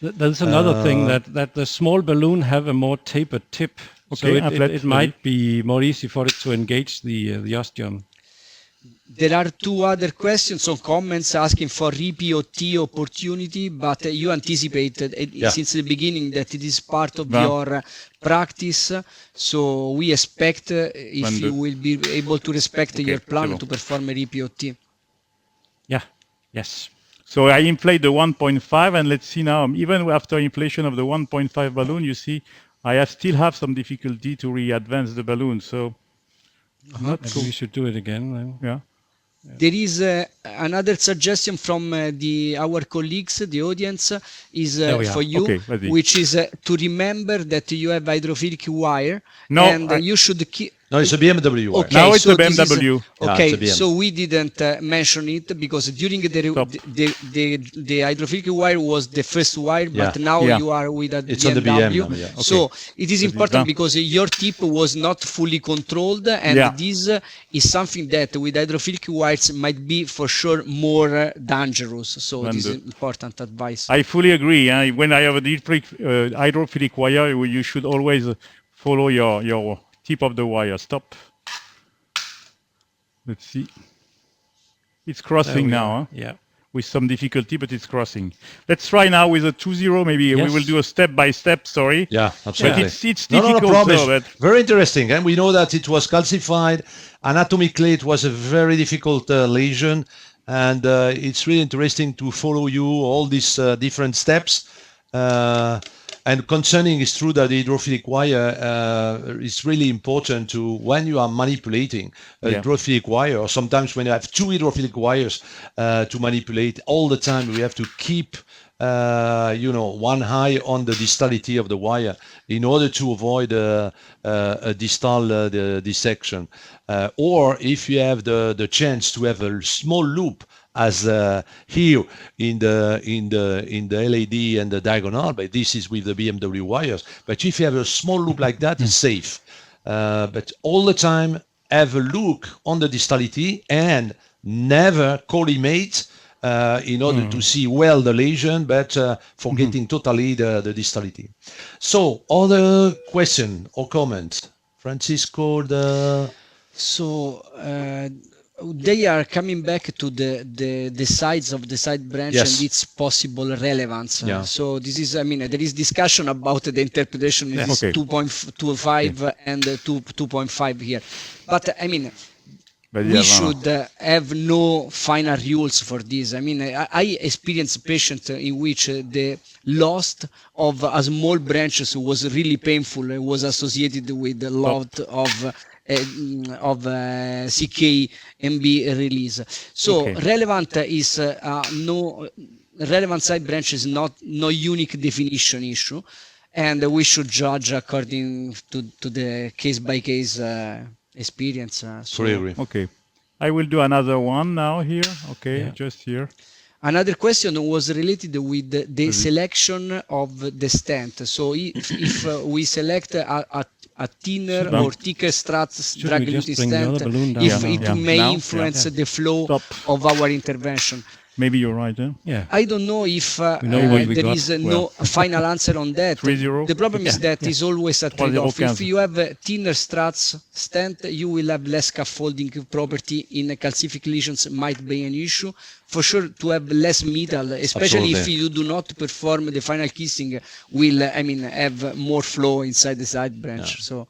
There's another thing that the small balloon have a more tapered tip, so it might be more easy for it to engage the ostium. There are two other questions or comments asking for re-POT opportunity, but you anticipated since the beginning that it is part of your practice. So we expect if you will be able to respect your plan to perform a re-POT. Yes. So I inflate the 1.5, and let's see now, even after inflation of the 1.5 balloon, you see I still have some difficulty to re-advance the balloon. So maybe we should do it again then. Yeah. There is another suggestion from our colleagues, the audience, is for you, which is to remember that you have hydrophilic wire, and you should keep... No, it's a BMW wire. Okay, now it's a BMW. So we didn't mention it because during the hydrophilic wire was the first wire, but now you are with a it's BMW. On the BM now, So it is important because your tip was not fully controlled, and this is something that with hydrophilic wires might be for sure more dangerous. So this is important advice. I fully agree. When I have a hydrophilic wire, you should always follow your tip of the wire. Stop. Let's see. It's crossing now. Yeah. With some difficulty, but it's crossing. Let's try now with a 2-0. Maybe we will do a step-by-step. Sorry. Yeah, absolutely. But it's difficult. No problem. Very interesting. And we know that it was calcified. Anatomically, it was a very difficult lesion. And it's really interesting to follow you all these different steps. And concerning, it's true that the hydrophilic wire is really important to when you are manipulating a hydrophilic wire, or sometimes when you have two hydrophilic wires to manipulate all the time, we have to keep one eye on the distality of the wire in order to avoid a distal dissection. Or if you have the chance to have a small loop as here in the LAD and the diagonal, but this is with the BMW wires. But if you have a small loop like that, it's safe. But all the time, have a look on the distality and never collimate in order to see well the lesion, but forgetting totally the distality. So, other question or comment? Francisco, So they are coming back to the sides of the side branch Yes. and its possible relevance. Yeah. So this is, I mean, there is discussion about the interpretation. It is Okay. 2.25 and 2.5 here. But I mean, But we should have no final rules for this. I mean, I experienced patients in which the loss of a small branches was really painful. It was associated with a lot of CK-MB release. So relevant is no relevant side branch is no unique definition issue, and we should judge according to the case by case experience. Fully agree. Okay. I will do another one now here. Okay, Yeah. just here. Another question was related with the selection of the stent. So if we select a thinner or thicker drug-eluting bring the other stent, balloon down if now? it Yeah. may Now? influence Yeah. the flow Stop. of our intervention. Maybe you're right. Yeah. I don't know if We know what we there got. is no final answer on that. 3-0. The problem is that it's always a 3-0 trade-off. If cancel. you have thinner struts stent, you will have less scaffolding property in calcific lesions, might be an issue. For sure, to have less metal, especially if Absolutely. you do not perform the final kissing, will have more flow inside the side branch. So.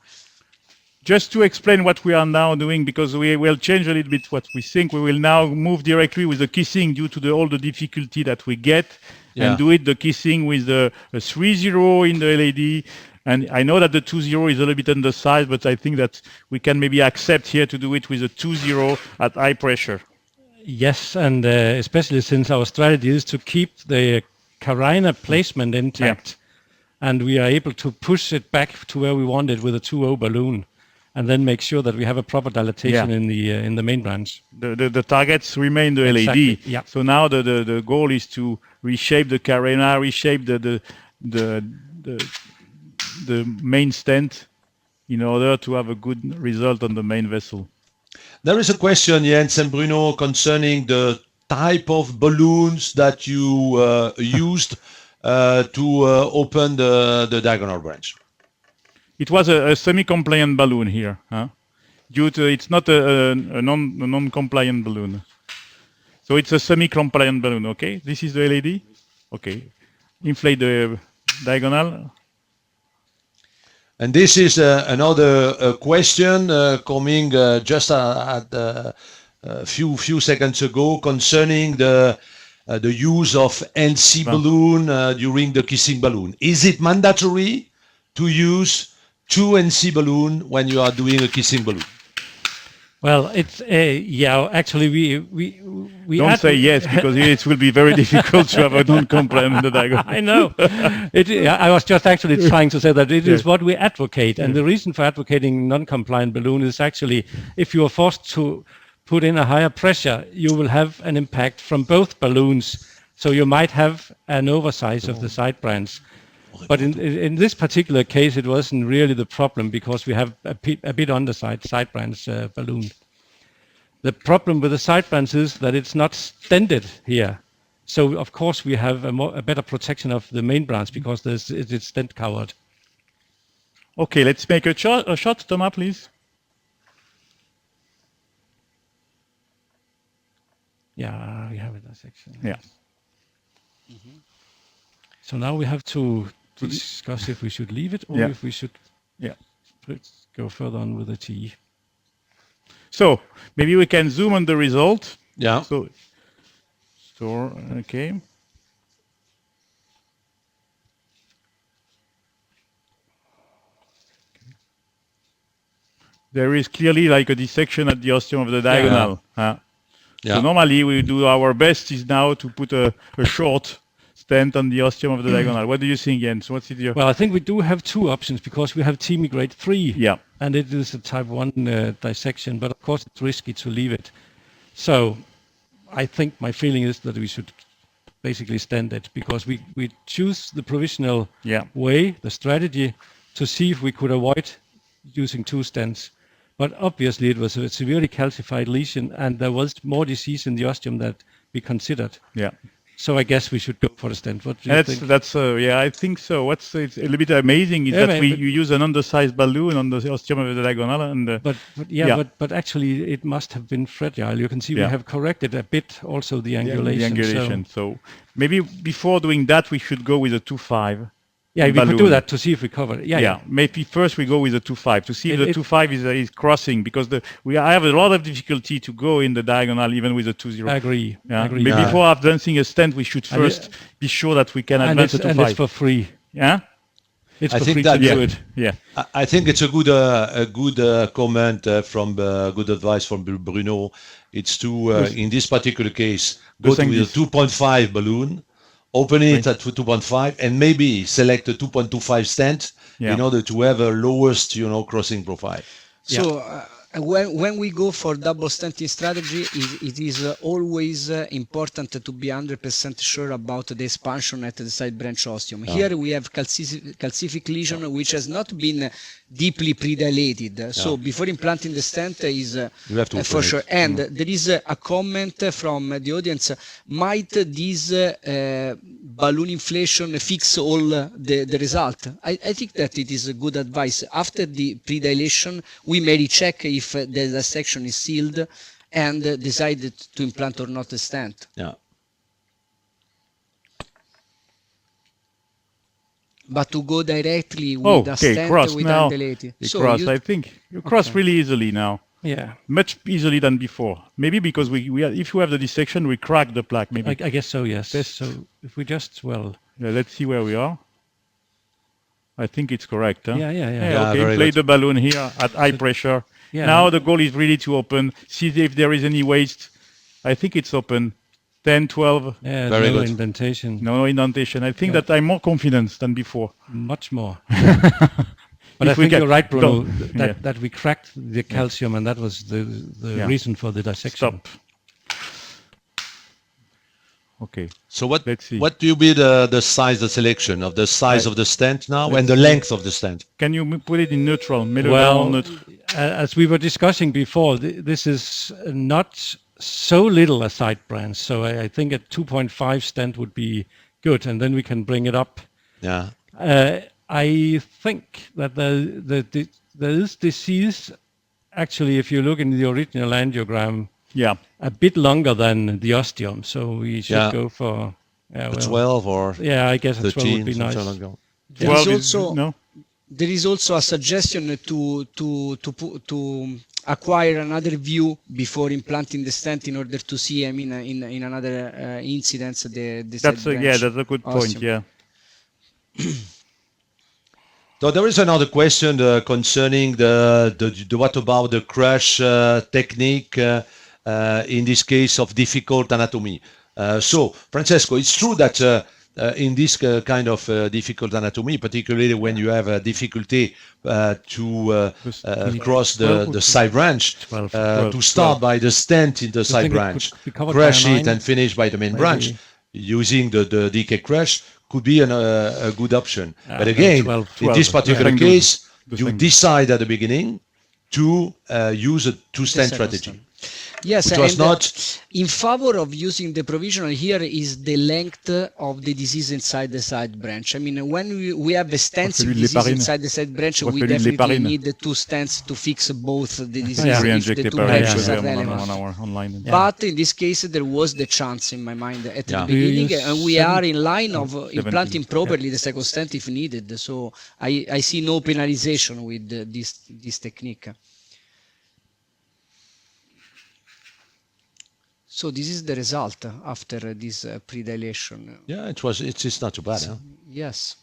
Just to explain what we are now doing, because we will change a little bit what we think. We will now move directly with the kissing due to all the difficulty that we get, Yeah. and do it the kissing with the 3-0 in the LAD. And I know that the 2-0 is a little bit undersized, but I think that we can maybe accept here to do it with a 2-0 at high pressure. Yes, and especially since our strategy is to keep the carina placement intact, and we are able to push it back to where we want it with a 2-0 balloon, and then make sure that we have a proper dilatation in the main branch. The targets remain the Exactly, LAD. yeah. So now the goal is to reshape the carina, reshape the main stent in order to have a good result on the main vessel. There is a question, Jens and Bruno, concerning the type of balloons that you used to open the diagonal branch. It was a semi-compliant balloon here. Due to it's not a non-compliant balloon. So it's a semi-compliant balloon, okay? This is the LED. Okay. Inflate the diagonal. And this is another question coming just at a few seconds ago concerning the use of NC balloon during the kissing balloon. Is it mandatory to use 2 NC balloon when you are doing a kissing balloon? Well, it's actually we Don't say yes, because it will be very difficult to have a non-compliant in the diagonal. I know. I was just actually trying to say that it is what we advocate, and the reason for advocating non-compliant balloon is actually if you are forced to put in a higher pressure, you will have an impact from both balloons. So you might have an oversize of the side branch. But in this particular case, it wasn't really the problem because we have a bit underside side branch balloon. The problem with the side branch is that it's not stented here. So of course we have a better protection of the main branch because it's stent covered. Okay, let's make a shot. Thomas, please. Yeah, we have it in that section. Yeah. Mm-hmm. So now we have to discuss if we should leave it or if we should go further on with the T. So maybe we can zoom on the result. Yeah. So store, okay. There is clearly like a dissection at the ostium of the diagonal. So normally we do our best is now to put a short stent on the ostium of the diagonal. What do you think, Jens? What's it? Well, I think we do have 2 options because we have TIMI grade 3. Yeah. And it is a type 1 dissection, but of course it's risky to leave it. So I think my feeling is that we should basically stent it, because we choose the provisional way, the strategy, to see if we could avoid using 2 stents. But obviously it was a severely calcified lesion, and there was more disease in the ostium that we considered. Yeah. So I guess we should go for a stent. What do you think? That's yeah, I think so. It's a little bit amazing is that you use an undersized balloon on the ostium of the diagonal, and but actually it must have been fragile. You can see we have corrected a bit also the angulation. The angulation. So maybe before doing that, we should go with a 2.5. Yeah, we balloon. could do that to see if we cover it. Yeah. Maybe first we go with a 2.5 to see if the 2.5 is crossing, because I have a lot of difficulty to go in the diagonal even with a 2.0. I agree. Yeah. Agree. Maybe before advancing a stent, we should first be sure that we can advance a 2.5. And it's for free. Yeah. It's I for think free that to do it. Yeah. I think it's a good comment from good advice from Bruno. It's to in this particular case go to the 2.5 balloon, open it at 2.5, and maybe select a 2.25 stent in order to have a lowest crossing profile. So when we go for double stenting strategy, it is always important to be 100% sure about the expansion at the side branch ostium. Here we have calcific lesion which has not been deeply pre-dilated. So before implanting the stent is for sure. And there is a comment from the audience: might this balloon inflation fix all the result? I think that it is a good advice. After the pre-dilation, we may recheck if the dissection is sealed and decide to implant or not a stent. Yeah. But to go directly with a stent with undulated. You cross. I think you cross really easily now. Yeah. Much easily than before. Maybe because if you have the dissection, we crack the plaque. Maybe. I guess so. Yes. So if we just let's see where we are. I think it's correct. Huh? Yeah. Okay. Play the balloon here at high pressure. Yeah. Now the goal is really to open. See if there is any waste. I think it's open. 10, 12. Yeah, very good. Indentation. No indentation. I think that I'm more confident than before. Much more. But I think you're right, Bruno, that we cracked the calcium, and that was the reason for the dissection. Stop. Okay. So what Let's see. What do you be the size, the selection of the size of the stent now and the length of the stent? Can you put it in neutral? As we were discussing before, this is not so little a side branch, so I think a 2.5 stent would be good, and then we can bring it up. Yeah. I think that there is disease, actually, if you look in the original angiogram, a bit longer than the ostium, so we should go for 12 or I guess 13, 12 would be nice. There is also a suggestion to acquire another view before implanting the stent in order to see, in another incidence the that's a good point. Yeah. So there is another question concerning the what about the crush technique in this case of difficult anatomy. So Francesco, it's true that in this kind of difficult anatomy, particularly when you have a difficulty to cross the side branch, to start by the stent in the side branch, crush it and finish by the main branch, using the DK crush could be a good option. But again, in this particular case, you decide at the beginning to use a two-stent strategy. Yes, and in favor of using the provisional here is the length of the disease inside the side branch. When we have a stensive disease inside the side branch, we definitely need the two stents to fix both the disease if the two branches are relevant. But in this case, there was the chance in my mind at the beginning, and we are in line of implanting properly the second stent if needed. So I see no penalization with this technique. So this is the result after this pre-dilation. Yeah, it's not too bad. Huh? Yes.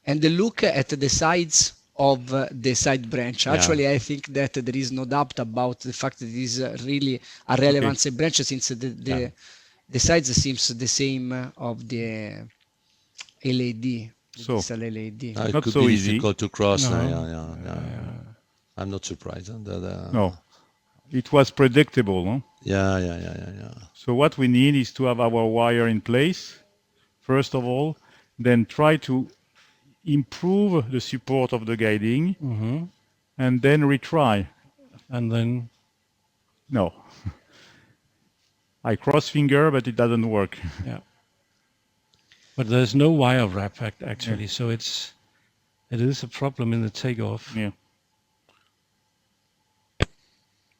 And the look at the sides of the side branch. Actually, I think that there is no doubt about the fact that it is really a relevant side branch, since the sides seems the same of the LAD. So LAD. It not could so be easy. difficult to cross. No. I'm not surprised. No. it was predictable. Huh? Yeah. So what we need is to have our wire in place, first of all, then try to improve the support of the guiding, and then retry. And then No. I cross finger, but it doesn't work. yeah. But there's no wire wrap actually, so it is a problem in the takeoff. Yeah.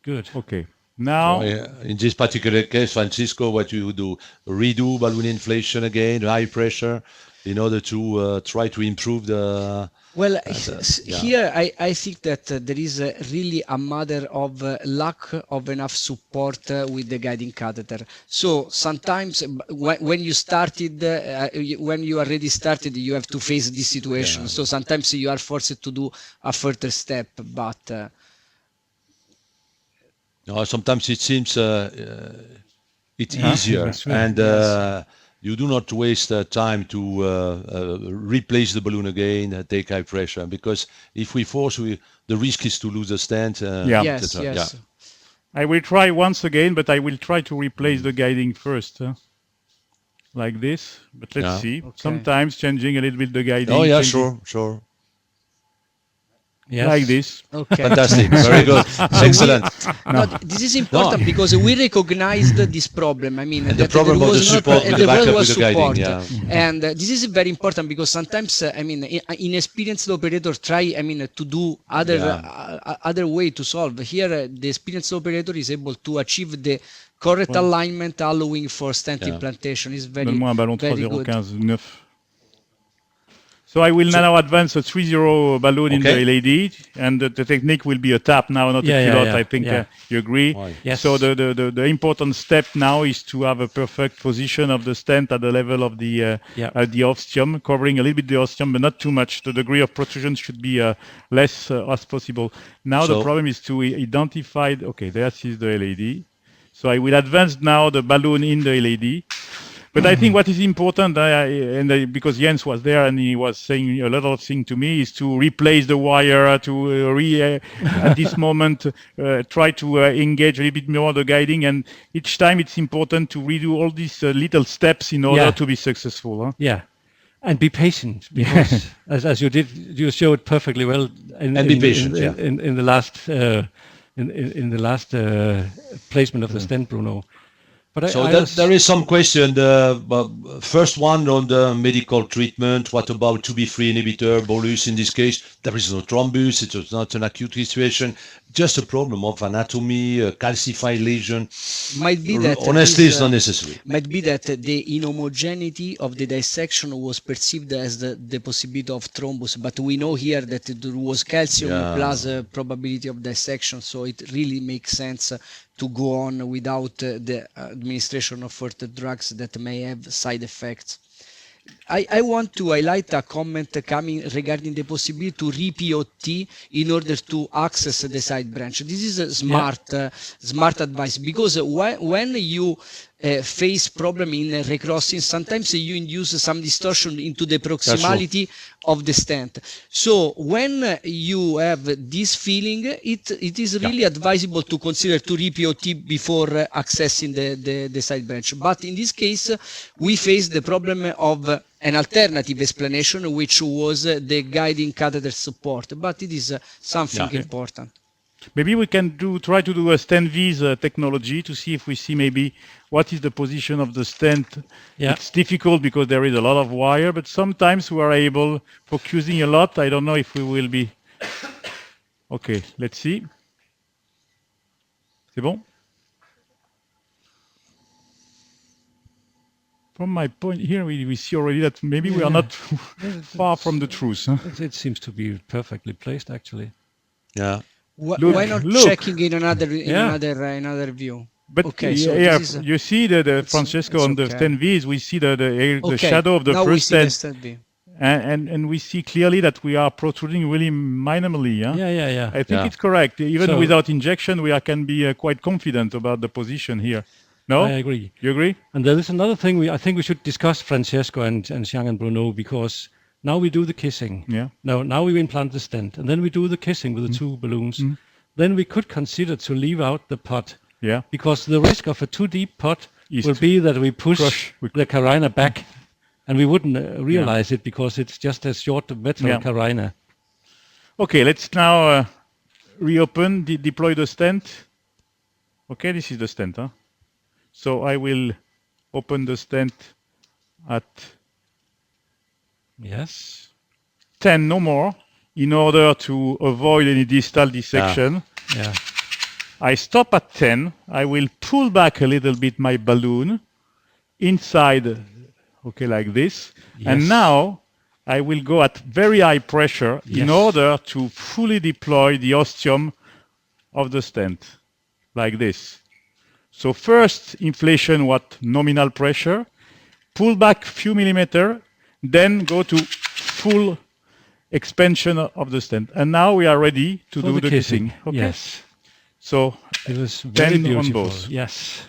Good. Okay. Now, in this particular case, Francesco, what you do, redo balloon inflation again, high pressure, in order to try to improve the... Well, yeah. here I think that there is really a matter of lack of enough support with the guiding catheter. So sometimes when you started, when you already started, you have to face this situation. So sometimes you are forced to do a further step, but... No, sometimes it seems it's easier, and you do not waste time to replace the balloon again, take high pressure, because if we force, the risk is to lose the stent. Yes. I will try once again, but I will try to replace the guiding first, like this. But let's see. Okay. Sometimes changing a little bit the guiding. Oh yeah, sure. Yes. Like this. Okay. Fantastic. Very good. Excellent. No, this is important because we recognized this problem. I mean, and the problem of the support with the backup with the guiding. Yeah. And this is very important because sometimes, I mean, inexperienced operator try, I mean, to do other way to solve. Here, the experienced operator is able to achieve the correct alignment, allowing for stent implantation. Is very, very good. So I will now advance a 3-0 balloon in the LAD, and the technique will be a tap now, not a culotte. I think you agree. Yes. So the important step now is to have a perfect position of the stent at the level of the ostium, covering a little bit the ostium, but not too much. The degree of protrusion should be less as possible. Now the problem is to identify. Okay, there is the LAD. So I will advance now the balloon in the LAD. But I think what is important, because Jens was there and he was saying a lot of things to me, is to replace the wire, at this moment, try to engage a little bit more the guiding. And each time it's important to redo all these little steps in order to be successful. Huh? Yeah. And be patient, because as you did, you showed perfectly well. In the last placement of the stent, Bruno. But there is some question. First one on the medical treatment. What about 2B3 inhibitor, bolus in this case? There is no thrombus. It was not an acute situation. Just a problem of anatomy, a calcified lesion. Might be that honestly, it's not necessary. Might be that the inhomogeneity of the dissection was perceived as the possibility of thrombus, but we know here that there was calcium plus probability of dissection, so it really makes sense to go on without the administration of further drugs that may have side effects. I want to highlight a comment coming regarding the possibility to re-POT in order to access the side branch. This is a smart advice, because when you face problem in recrossing, sometimes you induce some distortion into the proximality of the stent. So when you have this feeling, it is really advisable to consider to re-POT before accessing the side branch. But in this case, we face the problem of an alternative explanation, which was the guiding catheter support, but it is something important. Maybe we can try to do a stent V's technology to see if we see maybe what is the position of the stent. It's difficult because there is a lot of wire, but sometimes we are able, focusing a lot. I don't know if we will be. Okay, let's see. C'est bon? From my point here, we see already that maybe we are not far from the truth. Huh? It seems to be perfectly placed, actually. Yeah. Why not checking in another view? But you see the Francesco on the stent V's, we see the shadow of the first stent. And we see clearly that we are protruding really minimally. Yeah. I think it's correct. Even without injection, we can be quite confident about the position here. No? I agree. You agree? And there is another thing I think we should discuss, Francesco and Jean and Bruno, because now we do the kissing. Yeah. Now we implant the stent, and then we do the kissing with the two balloons. then we could consider to leave out the pot. Yeah. Because the risk of a too deep pot will be that we push the carina back, and we wouldn't realize it because it's just a short metal carina. Okay, let's now reopen, deploy the stent. Okay, this is the stent. Huh? So I will open the stent at 10, no more, in order to avoid any distal dissection. Yeah. I stop at 10. I will pull back a little bit my balloon inside, okay, like this. Yes. And now I will go at very high pressure in order to fully deploy the ostium of the stent, like this. So first inflation, nominal pressure, pull back few millimeter, then go to full expansion of the stent. And now we are ready to do the kissing. Okay? Yes. So it was very 10 beautiful. on both. Yes.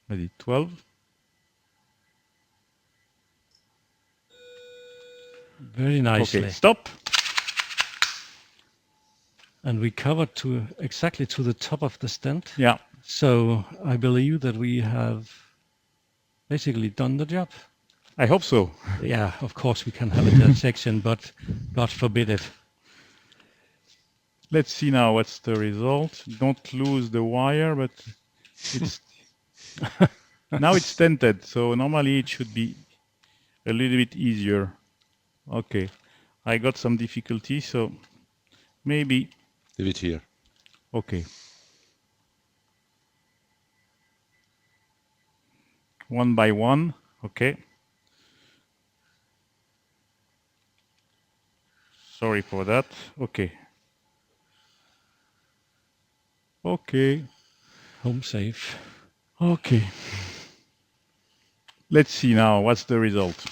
Ready, 12. Very nicely. Okay, stop. And we covered exactly to the top of the stent. Yeah. So I believe that we have basically done the job. I hope so. Yeah, of course we can have a dissection, but God forbid it. Let's see now what's the result. Don't lose the wire, but it's now it's stented, so normally it should be a little bit easier. Okay, I got some difficulty, so maybe leave it here. Okay. One by one. Okay. Sorry for that. Okay. Okay. Home safe. Okay. Let's see now what's the result.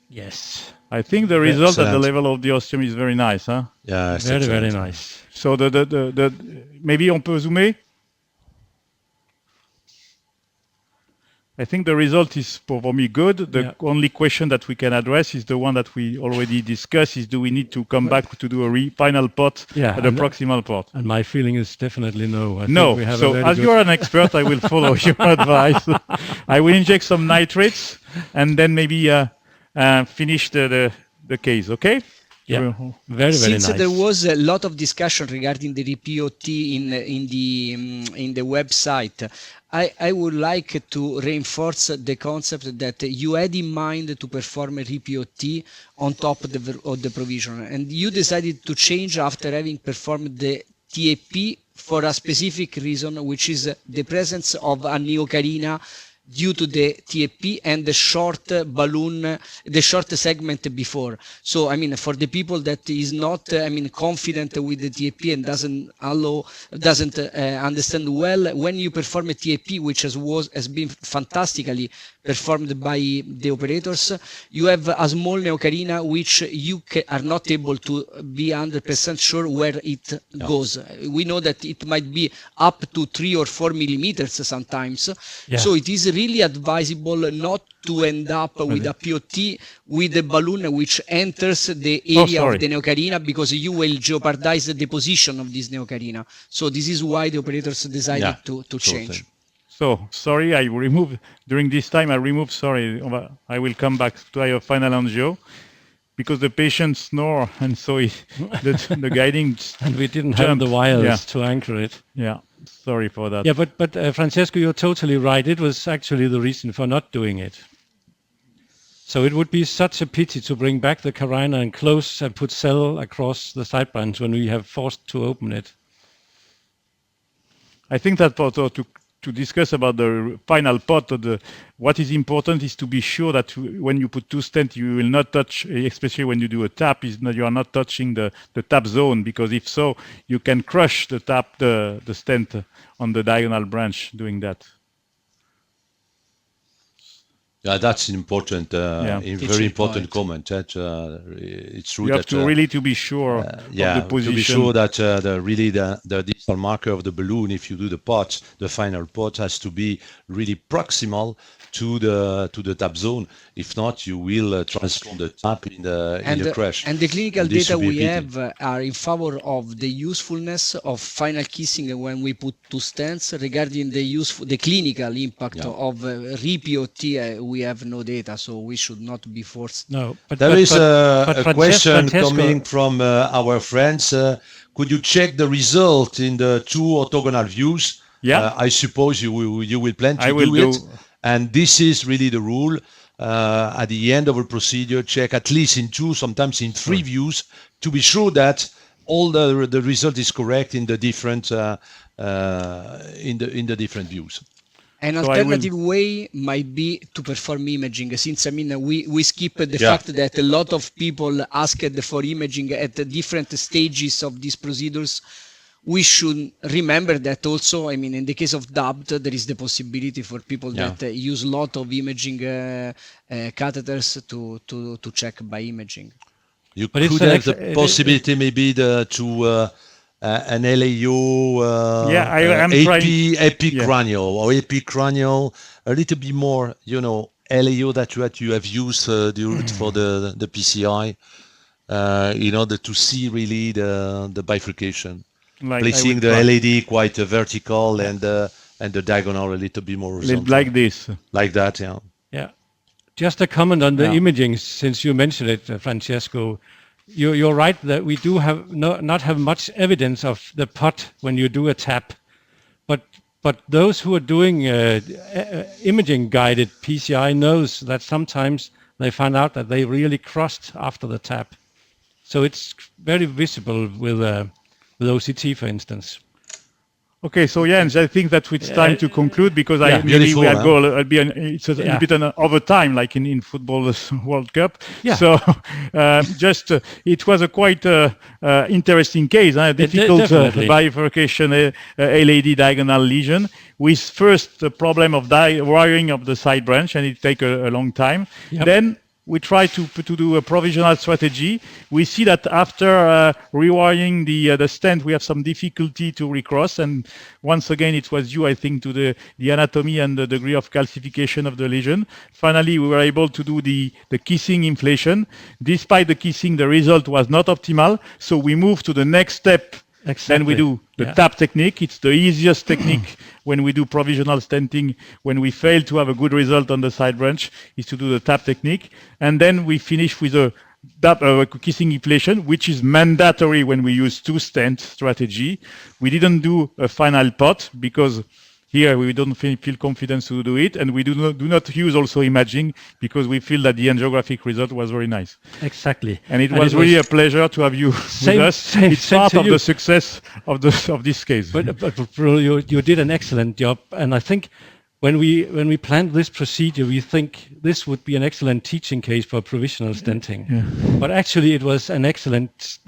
Yes. I think the result at the level of the ostium is very nice, huh? Yeah, very, very nice. So maybe on peut zoomer? I think the result is for me good. The only question that we can address is the one that we already discussed: is do we need to come back to do a final pot at the proximal pot? And my feeling is definitely no. No. So as you're an expert, I will follow your advice. I will inject some nitrates and then maybe finish the case. Okay. Yeah, very, very Since nice. there was a lot of discussion regarding the RPOT in the website, I would like to reinforce the concept that you had in mind to perform a RPOT on top of the provisional, and you decided to change after having performed the TAP for a specific reason, which is the presence of a neocarina due to the TAP and the short balloon, the short segment before. So, I mean, for the people that is not, confident with the TAP and doesn't understand well, when you perform a TAP, which has been fantastically performed by the operators, you have a small neocarina which you are not able to be 100% sure where it goes. We know that it might be up to 3 or 4 millimeters sometimes. So it is really advisable not to end up with a POT with a balloon which enters the area of the neocarina, because you will jeopardize the position of this neocarina. So this is why the operators decided to change. So, sorry, I will come back to your final angio, because the patient snore, and so the guiding and we didn't have the wires to anchor it. Yeah, sorry for that. Yeah, but Francesco, you're totally right. It was actually the reason for not doing it. So it would be such a pity to bring back the carina and close and put cell across the side branch when we have forced to open it. I think that to discuss about the final pot, what is important is to be sure that when you put two stents, you will not touch, especially when you do a tap, you are not touching the tap zone, because if so, you can crush the stent on the diagonal branch doing that. Yeah, that's an important, very important comment. It's true you have to really to be sure of the position. To be sure that the distal marker of the balloon, if you do the pot, the final pot, has to be really proximal to the tap zone. If not, you will transform the tap in a crash. And the clinical And this data will be we a pity. have are in favor of the usefulness of final kissing when we put two stents. Regarding the clinical impact of re-POT, we have no data, so we should not be forced. No, but There is a question Francesco, coming from our friends. Could you check the result in the two orthogonal views? Yeah. I suppose you will plan to I will do it. do. And this is really the rule. At the end of a procedure, check at least in two, sometimes in three views, to be sure that all the result is correct in the different in the different views. An alternative way might be to perform imaging, since we skip the fact that a lot of people asked for imaging at the different stages of these procedures. We should remember that also, in the case of DABT, there is the possibility for people that use a lot of imaging catheters to check by imaging. You could have the possibility maybe to an LAO epicranial or epicranial, a little bit more, LAO that you have used for the PCI in order to see really the bifurcation. Placing the LED quite vertical and the diagonal a little bit more horizontal. Like this. Like that, yeah. Yeah. Just a comment on the imaging, since you mentioned it, Francesco. You're right that we do not have much evidence of the POT when you do a tap, but those who are doing imaging guided PCI knows that sometimes they find out that they really crossed after the tap, so it's very visible with OCT, for instance. Okay, so Jens, I think that it's time to conclude because it's a little bit over time, like in football World Cup. Yeah. So it was a quite interesting case, a difficult bifurcation LED diagonal lesion with first the problem of wiring of the side branch, and it take a long time. Yep. Then we try to do a provisional strategy. We see that after rewiring the stent, we have some difficulty to recross. And once again, it was due, I think, to the anatomy and the degree of calcification of the lesion. Finally, we were able to do the kissing inflation. Despite the kissing, the result was not optimal. So we moved to the next step. Exactly. Then we do the tap technique. It's the easiest technique when we do provisional stenting. When we fail to have a good result on the side branch, is to do the tap technique. And then we finish with a kissing inflation, which is mandatory when we use two stent strategy. We didn't do a final pot because here we don't feel confident to do it, and we do not use also imaging because we feel that the angiographic result was very nice. Exactly. And it was really a pleasure to have you with us. It's part of the success of this case. But Bruno, you did an excellent job, and I think when we planned this procedure, we think this would be an excellent teaching case for provisional stenting. Yeah. But actually, it was an excellent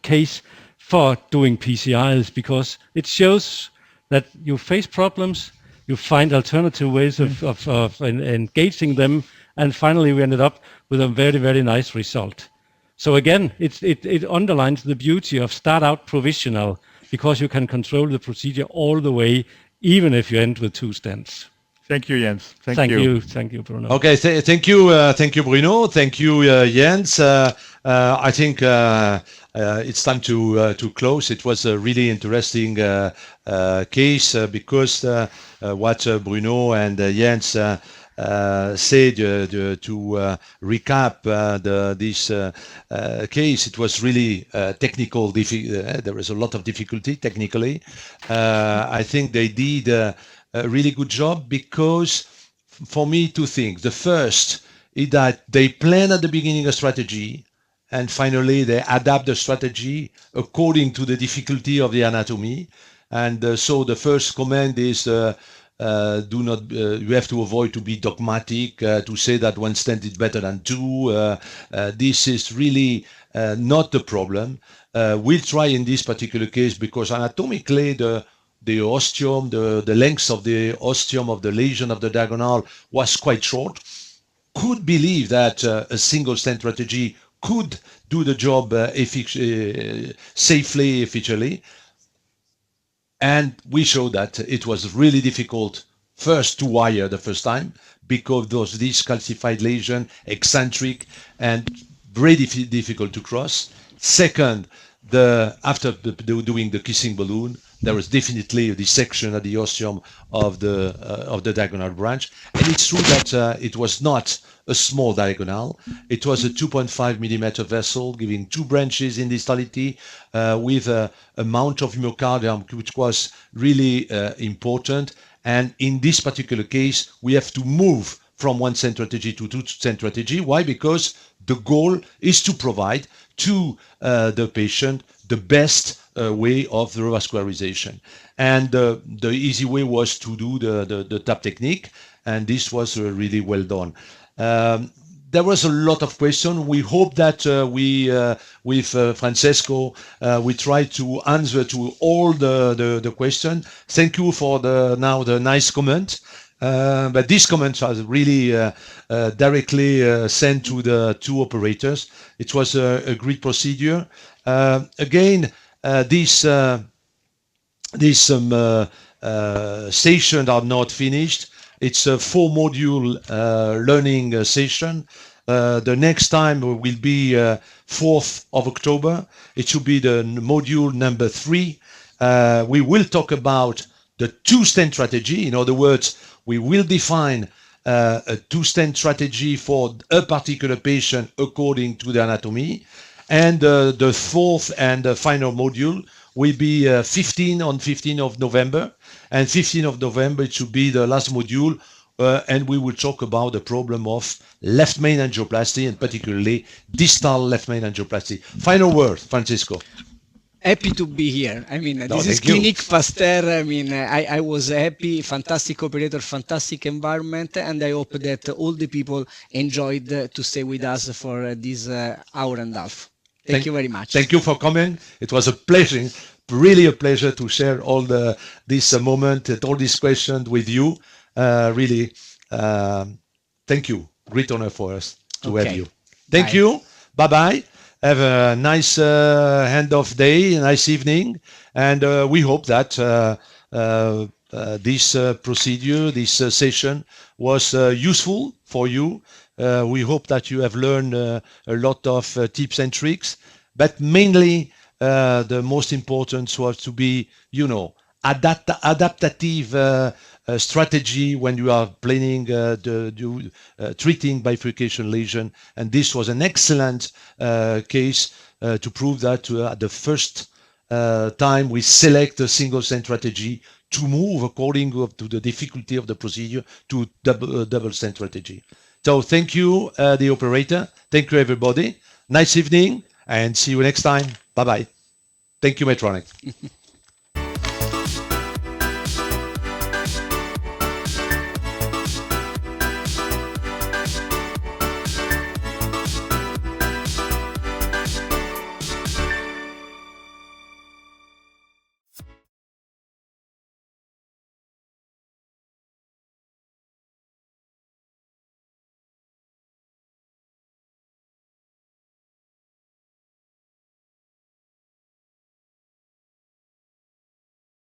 case for doing PCIs because it shows that you face problems, you find alternative ways of engaging them, and finally we ended up with a very, very nice result. So again, it underlines the beauty of start out provisional because you can control the procedure all the way, even if you end with two stents. Thank you, Jens. Thank you, Bruno. Okay, thank you, Bruno. Thank you, Jens. I think it's time to close. It was a really interesting case because what Bruno and Jens said to recap this case. It was really technical. There was a lot of difficulty technically. I think they did a really good job because, for me, two things. The first is that they plan at the beginning a strategy, and finally they adapt the strategy according to the difficulty of the anatomy. And so the first comment is you have to avoid to be dogmatic, to say that one stent is better than two. This is really not the problem. We'll try in this particular case because anatomically the ostium, the length of the ostium of the lesion of the diagonal was quite short. Could believe that a single stent strategy could do the job safely, efficiently. And we showed that it was really difficult first to wire the first time because those this calcified lesion, eccentric and very difficult to cross. Second, after doing the kissing balloon, there was definitely a dissection at the ostium of the diagonal branch, and it's true that it was not a small diagonal. It was a 2.5 millimeter vessel giving 2 branches in distality with a amount of myocardium which was really important. And in this particular case, we have to move from one stent strategy to two stent strategy. Why? Because the goal is to provide to the patient the best way of the revascularization. And the easy way was to do the tap technique, and this was really well done. There was a lot of questions. We hope that with Francesco, we try to answer to all the questions. Thank you for the nice comment. But these comments are really directly sent to the 2 operators. It was a great procedure. Again, these sessions are not finished. It's a 4-module learning session. The next time will be 4th of October. It should be the module number 3. We will talk about the 2-stent strategy. In other words, we will define a 2-stent strategy for a particular patient according to the anatomy. And the 4th and final module will be 15 of November. And 15th of November, it should be the last module. And we will talk about the problem of left main angioplasty, and particularly distal left main angioplasty. Final word, Francesco. Happy to be here. I mean, this is Clinique Pasteur. I mean, I was happy, fantastic operator, fantastic environment, and I hope that all the people enjoyed to stay with us for this hour and a half. Thank you very much. Thank you for coming. It was a pleasure, really a pleasure to share all this moment and all these questions with you. Really, thank you. Great honor for us to have you. Thank you. Bye-bye. Have a nice end of day, a nice evening, and we hope that this procedure, this session was useful for you. We hope that you have learned a lot of tips and tricks, but mainly the most important was to be, adaptative strategy when you are planning treating bifurcation lesion. And this was an excellent case to prove that at the first time we select a single stent strategy to move according to the difficulty of the procedure to double stent strategy. So thank you, the operator. Thank you, everybody. Nice evening, and see you next time. Bye-bye. Thank you, Medtronic.